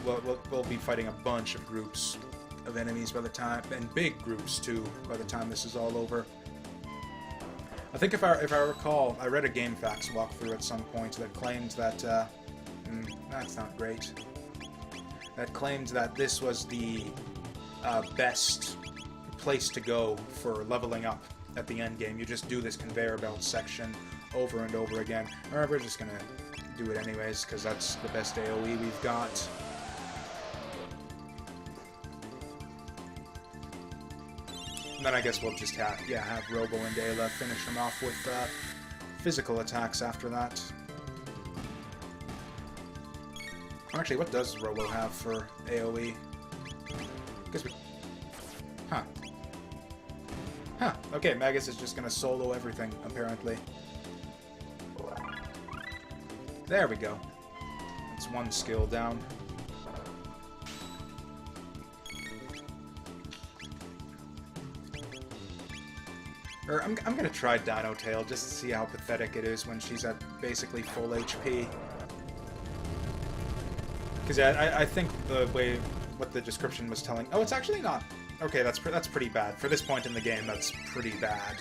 We'll be fighting a bunch of groups of enemies by the time... And big groups, too, by the time this is all over. I think if I recall, I read a GameFAQs walkthrough at some point that claimed that... that's not great. That claimed that this was the best place to go for leveling up at the end game. You just do this conveyor belt section over and over again. Or we're just gonna do it anyways, because that's the best AoE we've got. And then I guess we'll just have Robo and Dayla finish them off with physical attacks after that. Actually, what does Robo have for AoE? Because we... Huh. Huh. Okay, Magus is just gonna solo everything, apparently. There we go. That's one skill down. Or I'm gonna try Dino Tail just to see how pathetic it is when she's at basically full HP. Because yeah, I think the way what the description was telling... Oh, it's actually not... Okay, that's pretty bad. For this point in the game, that's pretty bad.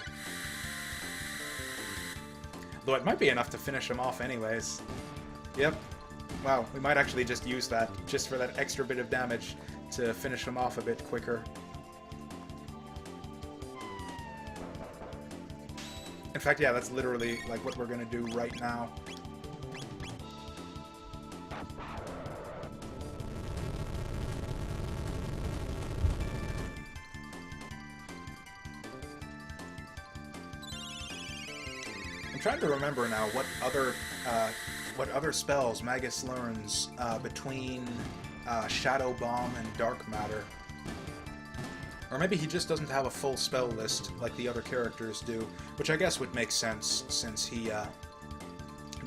Though it might be enough to finish him off anyways. Yep. Wow, we might actually just use that, just for that extra bit of damage to finish him off a bit quicker. In fact, yeah, that's literally like what we're gonna do right now. I'm trying to remember now what other spells Magus learns between Shadow Bomb and Dark Matter. Or maybe he just doesn't have a full spell list like the other characters do, which I guess would make sense since he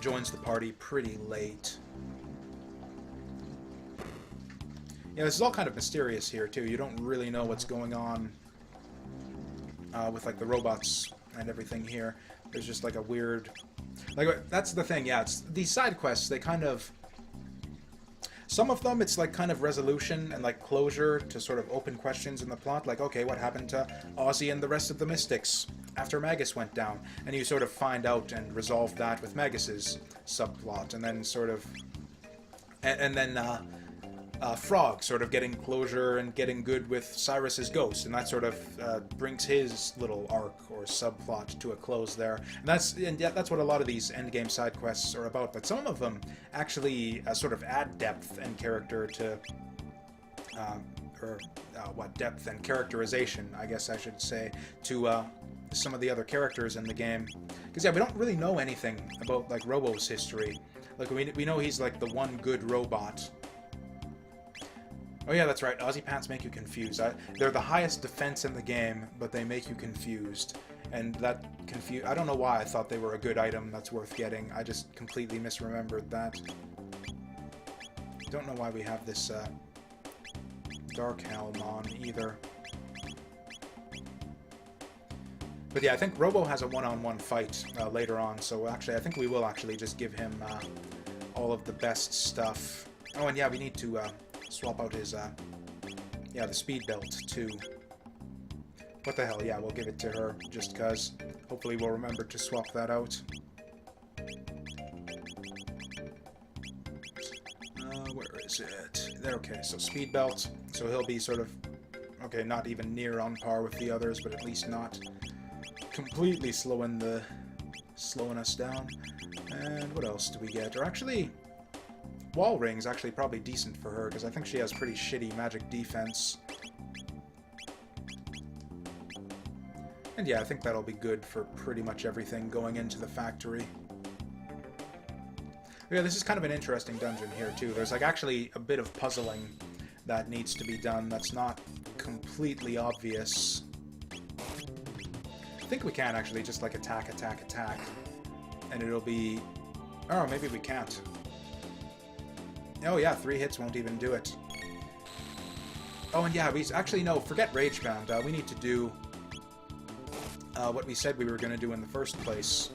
joins the party pretty late. Yeah, this is all kind of mysterious here too. You don't really know what's going on with like the robots and everything here. There's just like a weird... Like, that's the thing, yeah, it's these side quests, they kind of... Some of them, it's like kind of resolution and like closure to sort of open questions in the plot, like, okay, what happened to Ozzy and the rest of the Mystics after Magus went down? And you sort of find out and resolve that with Magus's subplot, and then sort of... And then Frog sort of getting closure and getting good with Cyrus's ghost, and that sort of brings his little arc or subplot to a close there. And that's what a lot of these endgame side quests are about. But some of them actually sort of add depth and character to, depth and characterization, I guess I should say, to some of the other characters in the game. Because yeah, we don't really know anything about like Robo's history. Like we know he's like the one good robot. Oh yeah, that's right. Aussie Pants make you confused. They're the highest defense in the game, but they make you confused. And that I don't know why I thought they were a good item that's worth getting. I just completely misremembered that. Don't know why we have this Dark Helm on either. But yeah, I think Robo has a one-on-one fight later on, so actually I think we will actually just give him all of the best stuff. Oh, and yeah, we need to swap out his, yeah, the speed belt too. What the hell, yeah, we'll give it to her, just because. Hopefully we'll remember to swap that out. Where is it? There, okay, so speed belt. So he'll be sort of, okay, not even near on par with the others, but at least not completely slowing us down. And what else do we get? Or actually, Wall Ring's actually probably decent for her, because I think she has pretty shitty magic defense. And yeah, I think that'll be good for pretty much everything going into the factory. Yeah, this is kind of an interesting dungeon here, too. There's, like, actually a bit of puzzling that needs to be done that's not completely obvious. I think we can, actually, just, like, attack. And it'll be... Oh, maybe we can't. Oh, yeah, 3 hits won't even do it. Oh, and yeah, actually, no, forget Ragebound. We need to do what we said we were going to do in the first place,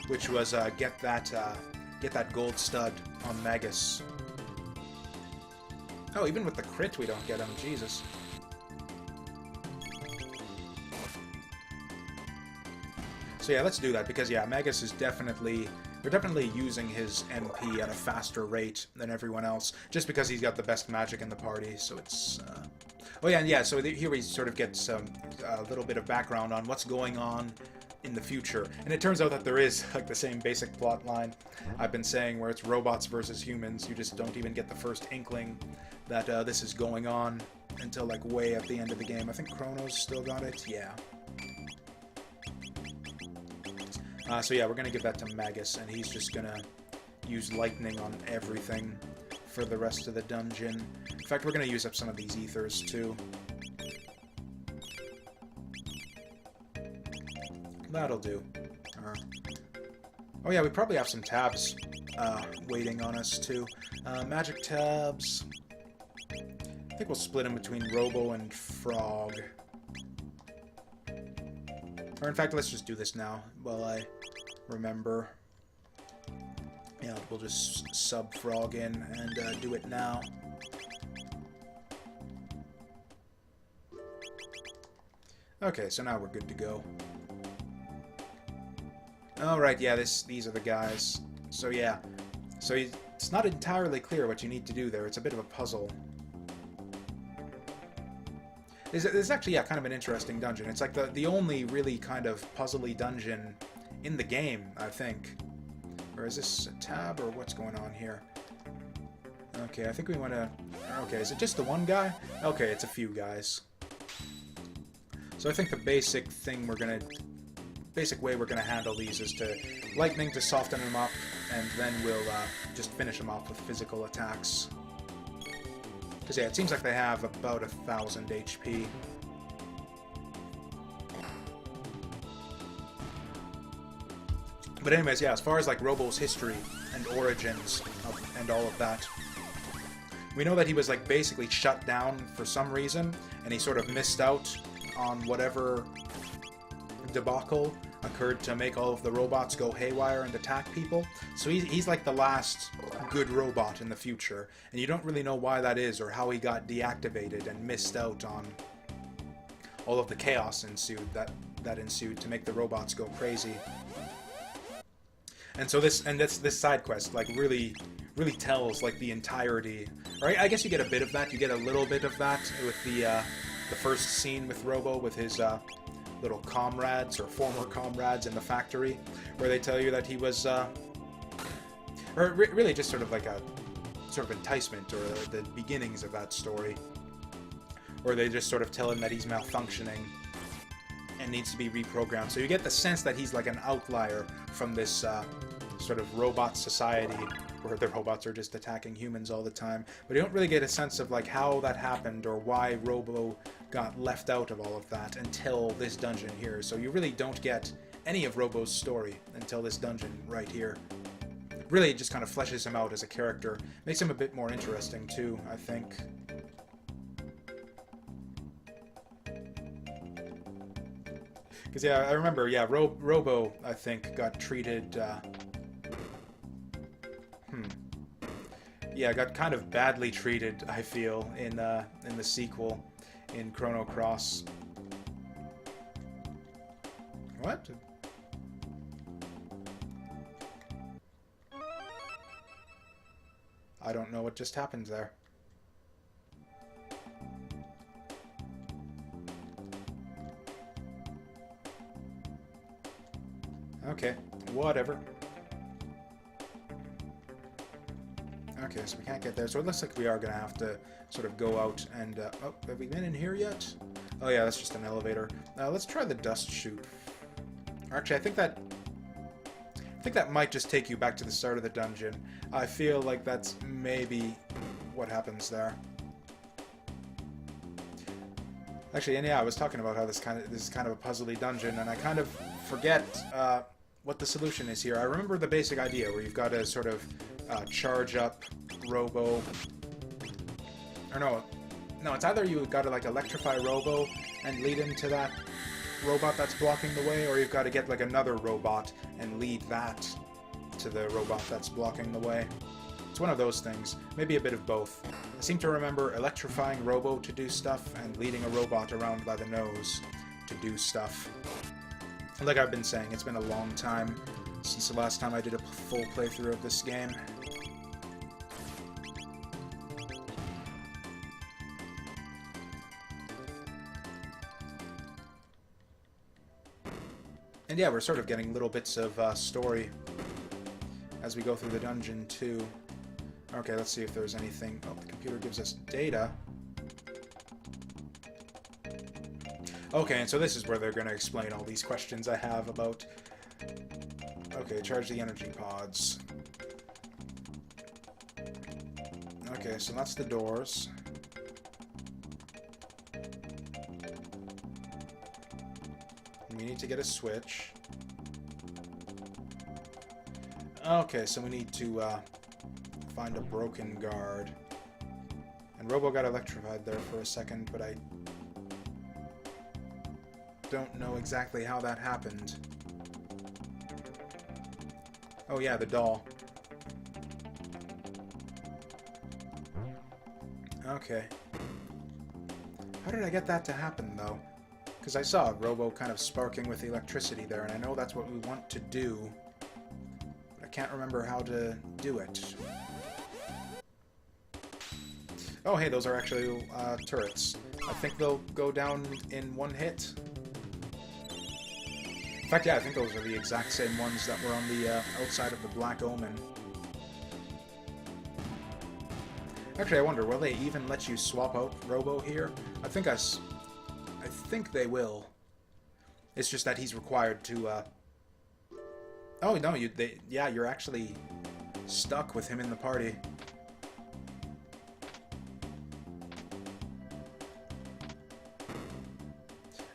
which was get that gold stud on Magus. Oh, even with the crit we don't get him. Jesus. So yeah, let's do that, because yeah, Magus is definitely... We're definitely using his MP at a faster rate than everyone else, just because he's got the best magic in the party, so it's... Oh yeah, and yeah, so here we sort of get some a little bit of background on what's going on in the future. And it turns out that there is, like, the same basic plot line I've been saying, where it's robots versus humans. You just don't even get the first inkling that this is going on until, like, way at the end of the game. I think Chrono's still got it, yeah. So yeah, we're going to give that to Magus, and he's just going to use lightning on everything for the rest of the dungeon. In fact, we're going to use up some of these ethers, too. That'll do. Oh yeah, we probably have some tabs waiting on us, too. Magic tabs. I think we'll split them between Robo and Frog. Or in fact, let's just do this now while I remember. Yeah, we'll just sub Frog in and do it now. Okay, so now we're good to go. Alright, yeah, these are the guys. So yeah, so it's not entirely clear what you need to do there. It's a bit of a puzzle. It's actually, yeah, kind of an interesting dungeon. It's like the only really kind of puzzly dungeon in the game, I think. Or is this a tab, or what's going on here? Okay, I think we want to... Okay, is it just the one guy? Okay, it's a few guys. So I think the basic way we're gonna handle these is to lightning to soften them up, and then we'll just finish them off with physical attacks. Because, yeah, it seems like they have about 1,000 HP. But anyways, yeah, as far as, like, Robo's history and origins and all of that, we know that he was, like, basically shut down for some reason, and he sort of missed out on whatever debacle occurred to make all of the robots go haywire and attack people. So he's like the last good robot in the future, and you don't really know why that is or how he got deactivated and missed out on all of the chaos that ensued to make the robots go crazy. And so this side quest like really tells like the entirety. Right? I guess you get a bit of that. You get a little bit of that with the first scene with Robo with his little comrades or former comrades in the factory, where they tell you that he was, or really just sort of like a sort of enticement or the beginnings of that story, or they just sort of tell him that he's malfunctioning and needs to be reprogrammed. So you get the sense that he's like an outlier from this sort of robot society where the robots are just attacking humans all the time. But you don't really get a sense of like how that happened or why Robo got left out of all of that until this dungeon here. So you really don't get any of Robo's story until this dungeon right here. Really, it just kind of fleshes him out as a character. Makes him a bit more interesting, too, I think. Because, yeah, I remember, yeah, Robo, I think, got treated, yeah, got kind of badly treated, I feel, in the sequel, in Chrono Cross. What? I don't know what just happened there. Okay, whatever. Okay, so we can't get there, so it looks like we are going to have to sort of go out and... oh, have we been in here yet? Oh yeah, that's just an elevator. Let's try the dust chute. Actually, I think that might just take you back to the start of the dungeon. I feel like that's maybe what happens there. Actually, and yeah, I was talking about how this is kind of a puzzly dungeon, and I kind of forget what the solution is here. I remember the basic idea where you've got to sort of charge up Robo. Or no, it's either you've got to like electrify Robo and lead him to that robot that's blocking the way, or you've got to get like another robot and lead that to the robot that's blocking the way. It's one of those things. Maybe a bit of both. I seem to remember electrifying Robo to do stuff and leading a robot around by the nose to do stuff. Like I've been saying, it's been a long time since the last time I did a full playthrough of this game. And yeah, we're sort of getting little bits of story as we go through the dungeon, too. Okay, let's see if there's anything... Oh, the computer gives us data. Okay, and so this is where they're going to explain all these questions I have about... Okay, charge the energy pods. Okay, so that's the doors. We need to get a switch. Okay, so we need to find a broken guard. And Robo got electrified there for a second, but I don't know exactly how that happened. Oh yeah, the doll. Okay. How did I get that to happen, though? Because I saw Robo kind of sparking with electricity there, and I know that's what we want to do. But I can't remember how to do it. Oh, hey, those are actually turrets. I think they'll go down in one hit. In fact, yeah, I think those are the exact same ones that were on the outside of the Black Omen. Actually, I wonder, will they even let you swap out Robo here? I think they will. It's just that he's required to, Oh, no, yeah, you're actually stuck with him in the party.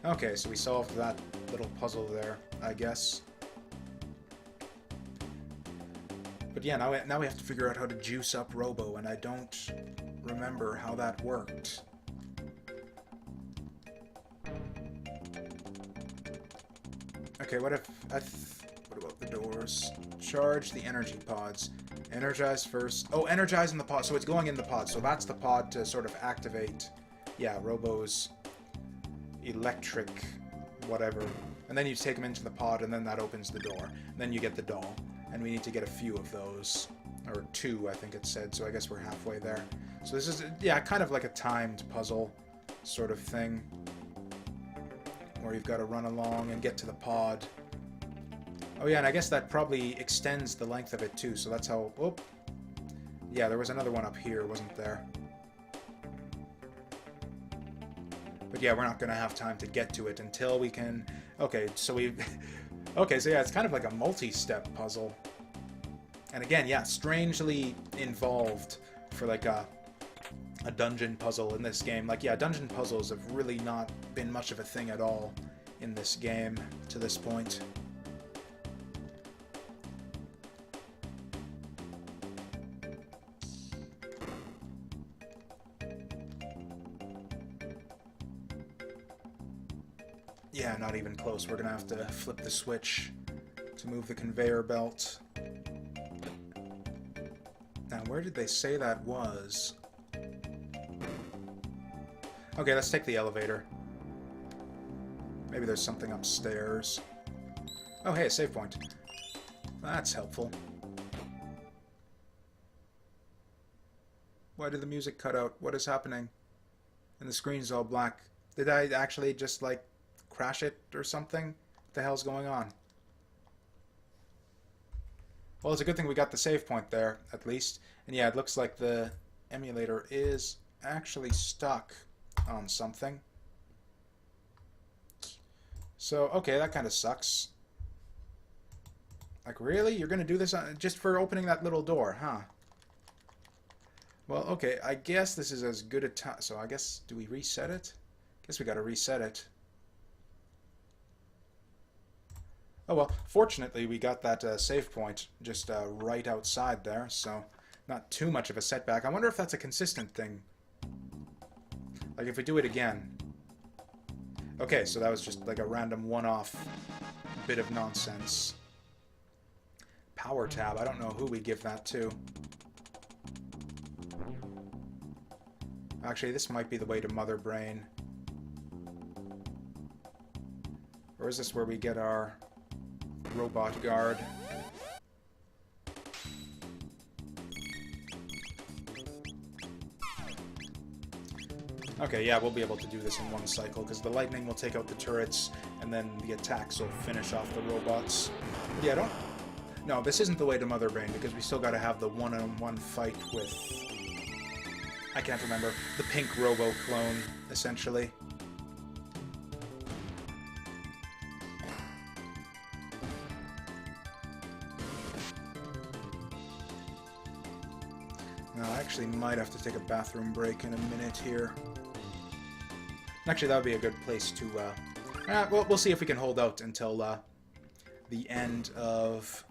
Okay, so we solved that little puzzle there, I guess. But yeah, now we have to figure out how to juice up Robo, and I don't remember how that worked. Okay, what about the doors? Charge the energy pods. Energize first. Oh, energize in the pod. So it's going in the pod. So that's the pod to sort of activate, yeah, Robo's electric whatever. And then you take him into the pod, and then that opens the door. And then you get the doll. And we need to get a few of those. Or 2, I think it said. So I guess we're halfway there. So this is, yeah, kind of like a timed puzzle sort of thing. Where you've got to run along and get to the pod. Oh yeah, and I guess that probably extends the length of it too, so that's how... Oh! Yeah, there was another one up here, wasn't there? But yeah, we're not going to have time to get to it until we can... Okay, so we... Okay, so yeah, it's kind of like a multi-step puzzle. And again, yeah, strangely involved for like a dungeon puzzle in this game. Like, yeah, dungeon puzzles have really not been much of a thing at all in this game to this point. Yeah, not even close. We're gonna have to flip the switch to move the conveyor belt. Now, where did they say that was? Okay, let's take the elevator. Maybe there's something upstairs. Oh, hey, a save point. That's helpful. Why did the music cut out? What is happening? And the screen's all black. Did I actually just, like, crash it or something? What the hell's going on? Well, it's a good thing we got the save point there, at least. And yeah, it looks like the emulator is actually stuck on something. So, okay, that kind of sucks. Like, really? You're going to do this just for opening that little door, huh? Well, okay, I guess this is as good a time. So I guess, do we reset it? Guess we got to reset it. Oh well, fortunately we got that save point just right outside there, so not too much of a setback. I wonder if that's a consistent thing. Like if we do it again. Okay, so that was just like a random one-off bit of nonsense. Power tab, I don't know who we give that to. Actually, this might be the way to Mother Brain. Or is this where we get our robot guard? Okay, yeah, we'll be able to do this in one cycle, because the lightning will take out the turrets, and then the attacks will finish off the robots. Yeah, don't... No, this isn't the way to Mother Brain, because we still gotta have the one-on-one fight with... I can't remember. The pink Robo clone, essentially. Now, I actually might have to take a bathroom break in a minute here. Actually, that would be a good place to... well, we'll see if we can hold out until the end of...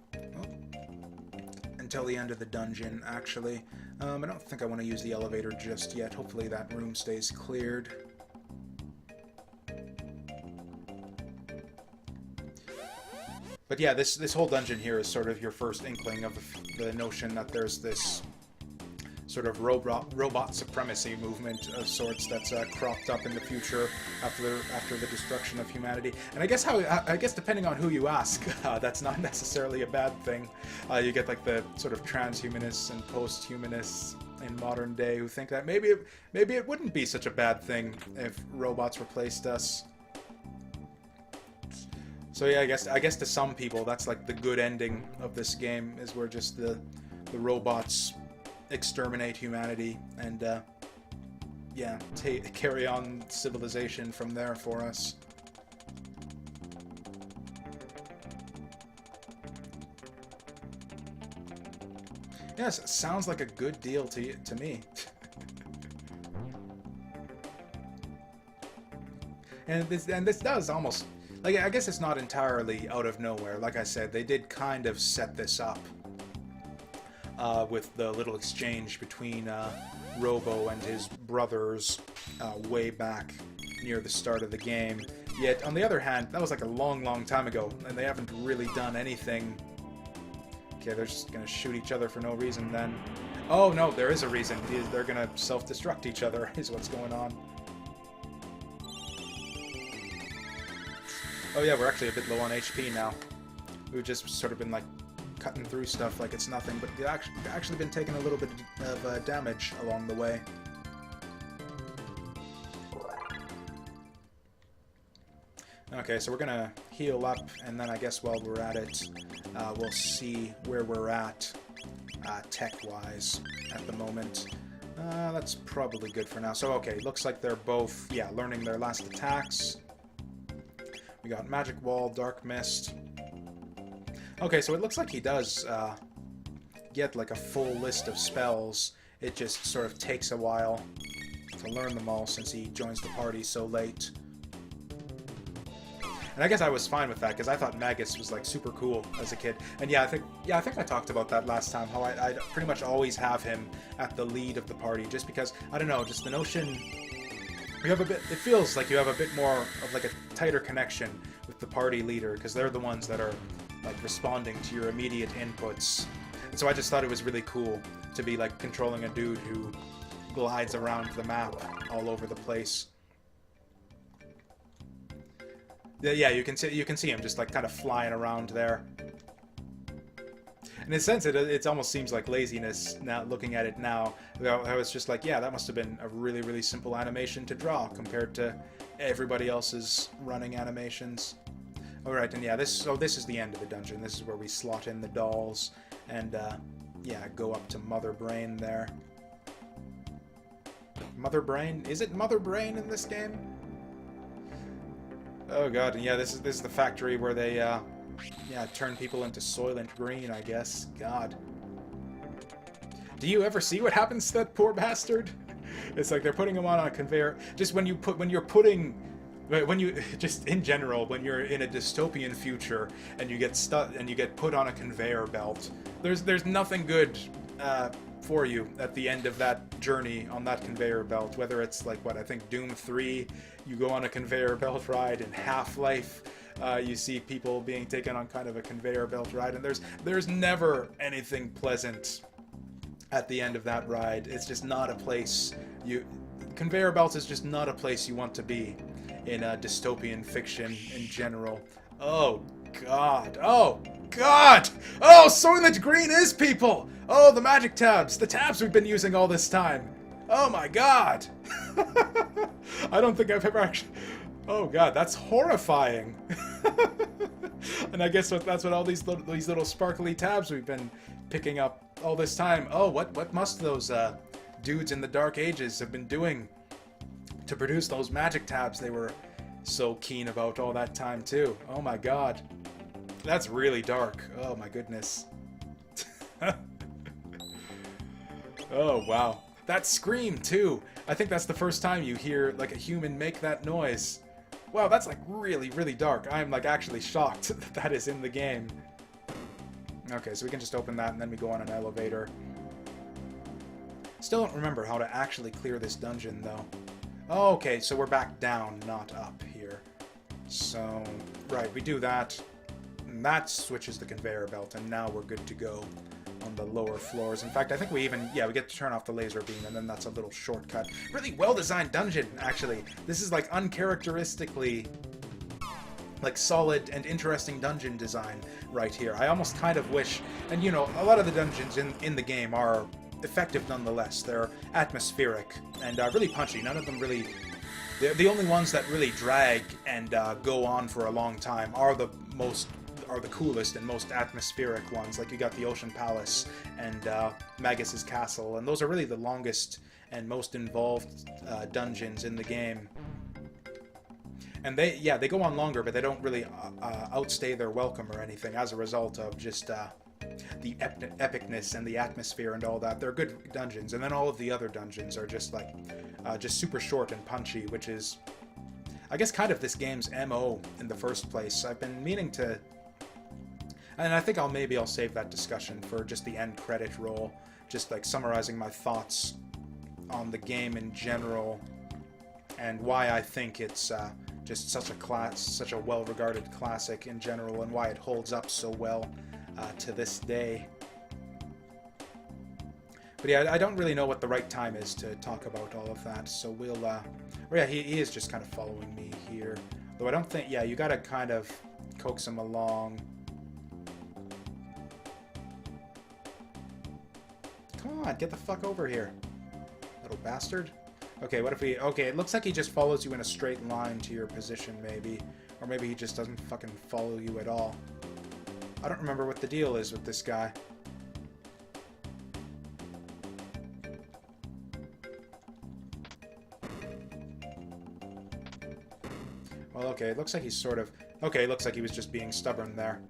until the end of the dungeon, actually. I don't think I want to use the elevator just yet. Hopefully that room stays cleared. But yeah, this whole dungeon here is sort of your first inkling of the notion that there's this sort of robot supremacy movement of sorts that's cropped up in the future after the destruction of humanity. And I guess depending on who you ask, that's not necessarily a bad thing. You get like the sort of transhumanists and post-humanists in modern day who think that maybe it wouldn't be such a bad thing if robots replaced us. So yeah, I guess to some people that's like the good ending of this game, is where just the robots exterminate humanity and yeah, carry on civilization from there for us. Yes, sounds like a good deal to me. and this does almost, like, I guess it's not entirely out of nowhere. Like I said, they did kind of set this up with the little exchange between Robo and his brothers way back near the start of the game. Yet, on the other hand, that was like a long time ago, and they haven't really done anything. Okay, they're just gonna shoot each other for no reason then. Oh no, there is a reason. They're gonna self-destruct each other, is what's going on. Oh yeah, we're actually a bit low on HP now. We've just sort of been like cutting through stuff like it's nothing, but we've actually been taking a little bit of damage along the way. Okay, so we're gonna heal up, and then I guess while we're at it, we'll see where we're at tech-wise at the moment. That's probably good for now. So okay, looks like they're both, yeah, learning their last attacks. We got Magic Wall, Dark Mist. Okay, so it looks like he does get like a full list of spells. It just sort of takes a while to learn them all since he joins the party so late. And I guess I was fine with that because I thought Magus was like super cool as a kid. And yeah, I think I talked about that last time. How I pretty much always have him at the lead of the party, just because I don't know, just the notion you have a bit. It feels like you have a bit more of like a tighter connection with the party leader because they're the ones that are like responding to your immediate inputs. And so I just thought it was really cool to be like controlling a dude who glides around the map all over the place. Yeah, you can see him just like kind of flying around there. In a sense, it almost seems like laziness now looking at it now. I was just like, yeah, that must have been a really, really simple animation to draw compared to everybody else's running animations. All right, and yeah, this is the end of the dungeon. This is where we slot in the dolls and yeah, go up to Mother Brain there. Mother Brain? Is it Mother Brain in this game? Oh god, and yeah, this is the factory where they yeah, turn people into Soylent Green, I guess. God. Do you ever see what happens to that poor bastard? It's like they're putting him on a conveyor. Just when you're just in general, when you're in a dystopian future and you get stuck and you get put on a conveyor belt, there's nothing good for you at the end of that journey on that conveyor belt. Whether it's like what I think Doom 3, you go on a conveyor belt ride, in Half-Life, you see people being taken on kind of a conveyor belt ride, and there's never anything pleasant at the end of that ride. It's just not a place conveyor belts is just not a place you want to be in dystopian fiction in general. Oh god. Oh god! Oh, Soylent Green is people! Oh, the magic tabs! The tabs we've been using all this time! Oh my god! I don't think I've ever actually... Oh god, that's horrifying! And I guess that's what all these little sparkly tabs we've been picking up all this time. Oh, what must those dudes in the Dark Ages have been doing to produce those magic tabs they were so keen about all that time too? Oh my god. That's really dark. Oh my goodness. Oh wow. That scream too. I think that's the first time you hear like a human make that noise. Wow, that's like really, really dark. I'm like actually shocked that that is in the game. Okay, so we can just open that and then we go on an elevator. Still don't remember how to actually clear this dungeon though. Oh, okay, so we're back down, not up here. So, right, we do that. And that switches the conveyor belt, and now we're good to go on the lower floors. In fact, I think we get to turn off the laser beam, and then that's a little shortcut. Really well-designed dungeon, actually. This is, like, uncharacteristically, like, solid and interesting dungeon design right here. I almost kind of wish... And, you know, a lot of the dungeons in the game are effective nonetheless. They're atmospheric and really punchy. None of them really... The only ones that really drag and go on for a long time are the coolest and most atmospheric ones. Like you got the Ocean Palace and Magus's Castle, and those are really the longest and most involved dungeons in the game. And they go on longer, but they don't really outstay their welcome or anything as a result of just the epicness and the atmosphere and all that. They're good dungeons, and then all of the other dungeons are just like just super short and punchy, which is, I guess, kind of this game's MO in the first place. I've been meaning to, and I think I'll save that discussion for just the end credit roll, just like summarizing my thoughts on the game in general and why I think it's just such a well-regarded classic in general, and why it holds up so well to this day. But yeah, I don't really know what the right time is to talk about all of that, so we'll... Well, yeah, he is just kind of following me here. Though I don't think... Yeah, you gotta kind of coax him along. Come on, get the fuck over here, little bastard. Okay, what if we... Okay, it looks like he just follows you in a straight line to your position, maybe. Or maybe he just doesn't fucking follow you at all. I don't remember what the deal is with this guy. Well, okay, it looks like he's sort of... Okay, it looks like he was just being stubborn there.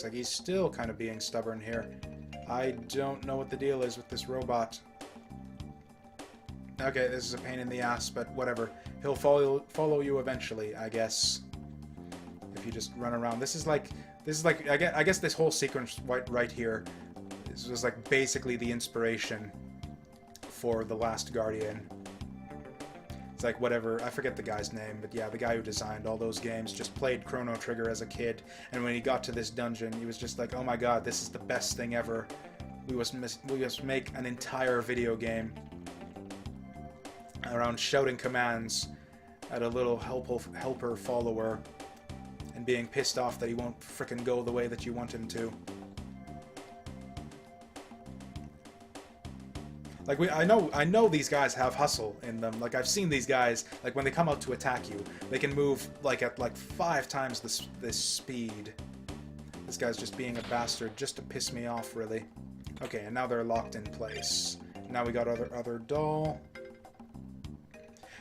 like he's still kind of being stubborn here. I don't know what the deal is with this robot. Okay, this is a pain in the ass, but whatever. He'll follow you eventually, I guess. If you just run around. This is like I guess this whole sequence right here was like basically the inspiration for The Last Guardian. It's like whatever, I forget the guy's name, but yeah, the guy who designed all those games just played Chrono Trigger as a kid, and when he got to this dungeon, he was just like, oh my god, this is the best thing ever. We must make an entire video game around shouting commands at a little helper follower and being pissed off that he won't frickin' go the way that you want him to. Like, I know these guys have hustle in them. Like, I've seen these guys, like, when they come out to attack you, they can move, like, at, like, 5 times this speed. This guy's just being a bastard just to piss me off, really. Okay, and now they're locked in place. Now we got other doll.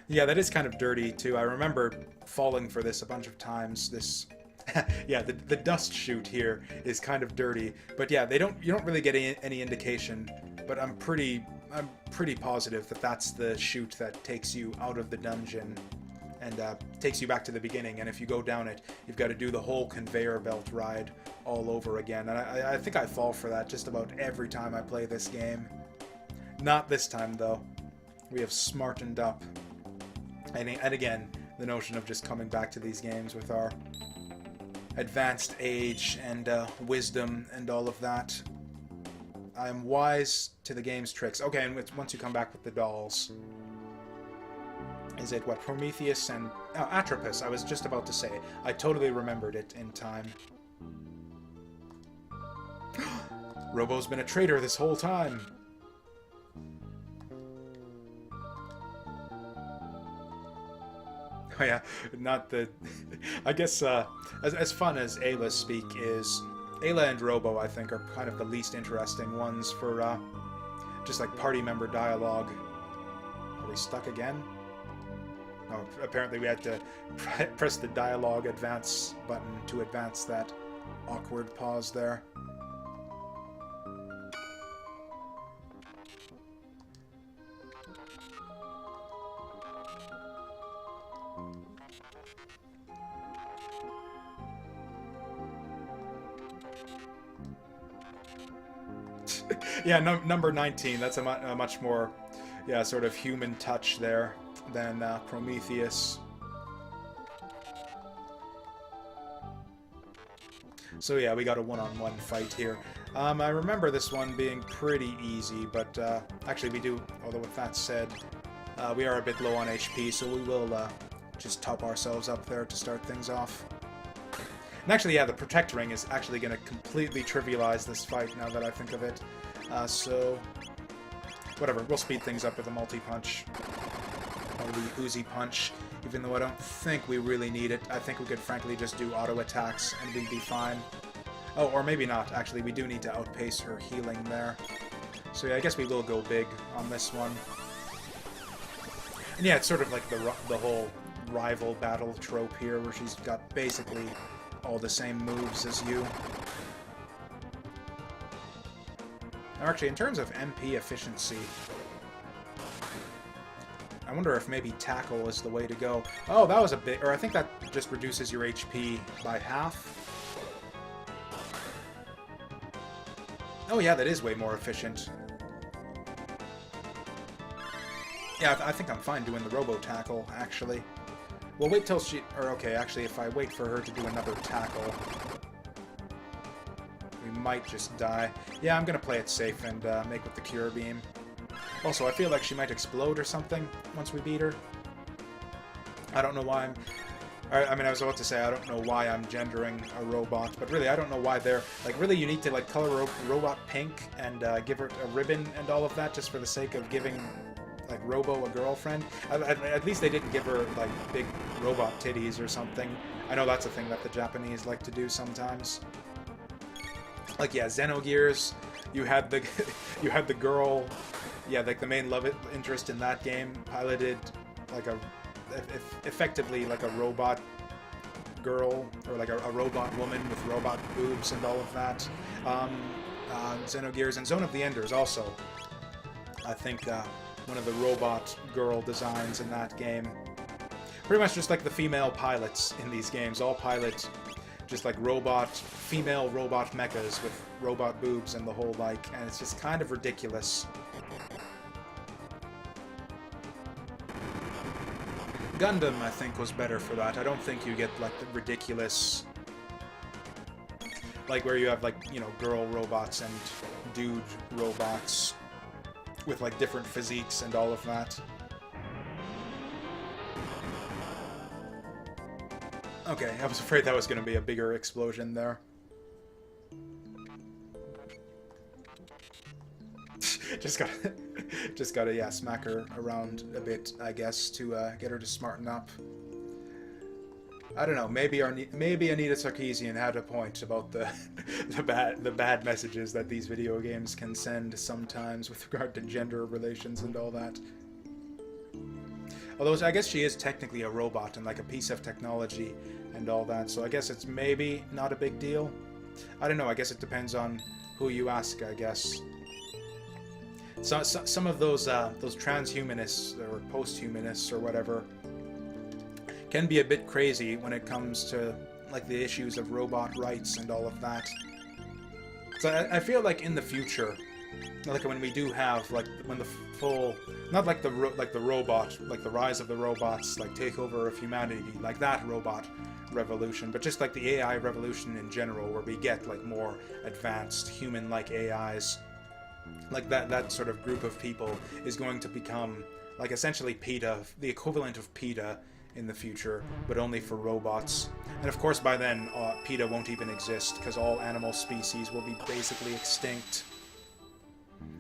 Yeah, that is kind of dirty, too. I remember falling for this a bunch of times. This... yeah, the dust chute here is kind of dirty. But yeah, you don't really get any indication, but I'm pretty positive that that's the chute that takes you out of the dungeon and takes you back to the beginning. And if you go down it, you've got to do the whole conveyor belt ride all over again. And I think I fall for that just about every time I play this game. Not this time, though. We have smartened up. And again, the notion of just coming back to these games with our advanced age and wisdom and all of that. I am wise to the game's tricks. Okay, and once you come back with the dolls. Is it, what, Prometheus and... Oh, Atropus, I was just about to say. I totally remembered it in time. Robo's been a traitor this whole time. Oh yeah, not the... I guess, as fun as Ayla's speak is... Ayla and Robo, I think, are kind of the least interesting ones for, just like party member dialogue. Are we stuck again? Oh, apparently we had to press the dialogue advance button to advance that awkward pause there. Yeah, number 19, that's a much more, yeah, sort of human touch there than Prometheus. So yeah, we got a one-on-one fight here. I remember this one being pretty easy, but actually we do, although with that said, we are a bit low on HP, so we will just top ourselves up there to start things off. And actually, yeah, the Protect Ring is actually going to completely trivialize this fight now that I think of it. So, whatever, we'll speed things up with a multi-punch. Or the Uzi Punch, even though I don't think we really need it. I think we could frankly just do auto attacks and we'd be fine. Oh, or maybe not, actually, we do need to outpace her healing there. So yeah, I guess we will go big on this one. And yeah, it's sort of like the whole rival battle trope here, where she's got basically all the same moves as you. Actually, in terms of MP efficiency, I wonder if maybe tackle is the way to go. Oh, that was a bit... Or I think that just reduces your HP by half. Oh yeah, that is way more efficient. Yeah, I think I'm fine doing the robo-tackle, actually. We'll wait till she... Or okay, actually, if I wait for her to do another tackle, we might just die. Yeah, I'm gonna play it safe and make with the Cure Beam. Also, I feel like she might explode or something once we beat her. I don't know why I'm... I mean, I was about to say I don't know why I'm gendering a robot, but really, I don't know why they're... Like, really, you need to, like, color robot pink and give her a ribbon and all of that just for the sake of giving, like, Robo a girlfriend. At least they didn't give her, like, big robot titties or something. I know that's a thing that the Japanese like to do sometimes. Like, yeah, Xenogears, you had the you had the girl, yeah, like the main love interest in that game piloted like a effectively like a robot girl, or like a robot woman with robot boobs and all of that. Xenogears and Zone of the Enders also. I think one of the robot girl designs in that game. Pretty much just like the female pilots in these games. All pilot just like female robot mechas with robot boobs and the whole like, and it's just kind of ridiculous. Gundam, I think, was better for that. I don't think you get like the ridiculous, like where you have like, you know, girl robots and dude robots with like different physiques and all of that. Okay, I was afraid that was going to be a bigger explosion there. just gotta, yeah, smack her around a bit, I guess, to get her to smarten up. I don't know. Maybe Anita Sarkeesian had a point about the the bad messages that these video games can send sometimes with regard to gender relations and all that. Although I guess she is technically a robot and like a piece of technology and all that, so I guess it's maybe not a big deal. I don't know. I guess it depends on who you ask, I guess. So some of those transhumanists or posthumanists or whatever can be a bit crazy when it comes to like the issues of robot rights and all of that. So I feel like in the future, like when we do have like when the full, not like the robot, like the rise of the robots, like takeover of humanity, like that robot revolution, but just like the AI revolution in general, where we get like more advanced human-like AIs, like that sort of group of people is going to become like essentially PETA, the equivalent of PETA in the future, but only for robots. And of course by then PETA won't even exist, because all animal species will be basically extinct,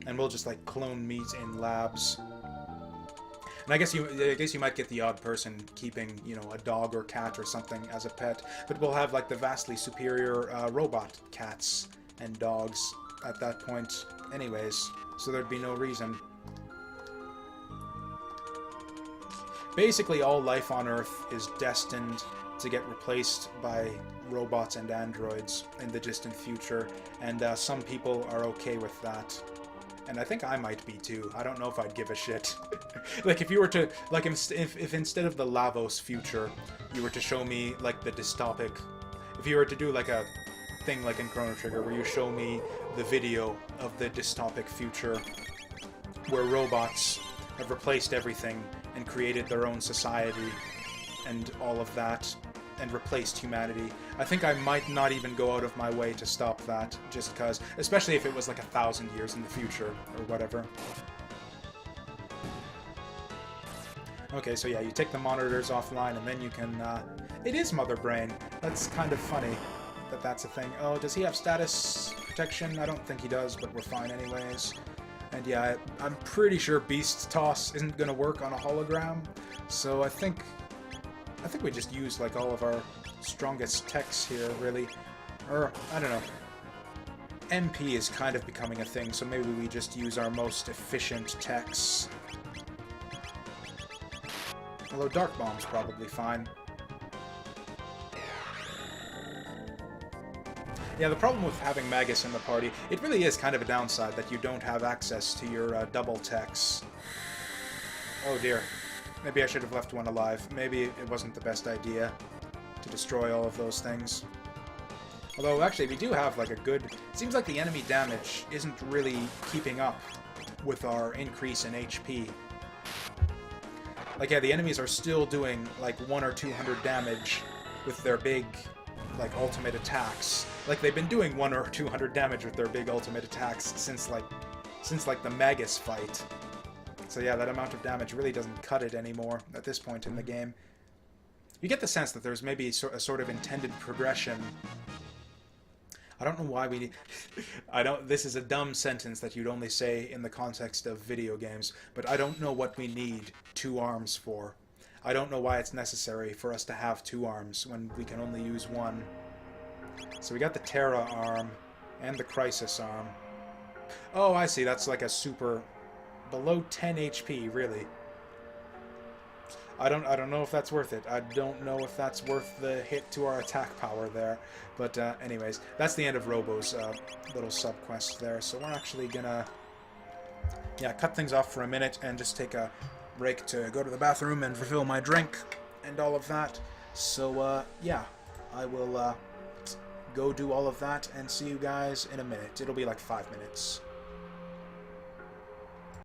and we'll just like clone meat in labs. And I guess you might get the odd person keeping, you know, a dog or cat or something as a pet, but we'll have like the vastly superior robot cats and dogs at that point anyways, so there'd be no reason. Basically all life on Earth is destined to get replaced by robots and androids in the distant future, and some people are okay with that. And I think I might be too. I don't know if I'd give a shit. Like if you were to, like if instead of the Lavos future, you were to show me like the dystopic, if you were to do like a thing like in Chrono Trigger where you show me the video of the dystopic future where robots have replaced everything and created their own society and all of that, and replaced humanity, I think I might not even go out of my way to stop that, just because, especially if it was like 1,000 years in the future, or whatever. Okay, so yeah, you take the monitors offline, and then you can, it is Mother Brain. That's kind of funny that that's a thing. Oh, does he have status protection? I don't think he does, but we're fine anyways. And yeah, I'm pretty sure Beast Toss isn't gonna work on a hologram, so I think we just use like all of our strongest techs here, really. Or, I don't know. MP is kind of becoming a thing, so maybe we just use our most efficient techs. Although Dark Bomb's probably fine. Yeah, the problem with having Magus in the party, it really is kind of a downside that you don't have access to your double techs. Oh dear. Maybe I should have left one alive. Maybe it wasn't the best idea to destroy all of those things. Although, actually, we do have, like, a good... It seems like the enemy damage isn't really keeping up with our increase in HP. Like, yeah, the enemies are still doing, like, 100 or 200 damage with their big, like, ultimate attacks. Like, they've been doing 100 or 200 damage with their big ultimate attacks since the Magus fight. So yeah, that amount of damage really doesn't cut it anymore at this point in the game. You get the sense that there's maybe a sort of intended progression. I don't know why we need... This is a dumb sentence that you'd only say in the context of video games, but I don't know what we need 2 arms for. I don't know why it's necessary for us to have 2 arms when we can only use 1. So we got the Terra arm and the Crisis arm. Oh, I see. That's like a super... Below 10 HP, really. I don't know if that's worth it. I don't know if that's worth the hit to our attack power there. But anyways, that's the end of Robo's little sub-quest there. So we're actually gonna, yeah, cut things off for a minute and just take a break to go to the bathroom and refill my drink and all of that. So yeah, I will go do all of that and see you guys in a minute. It'll be like 5 minutes.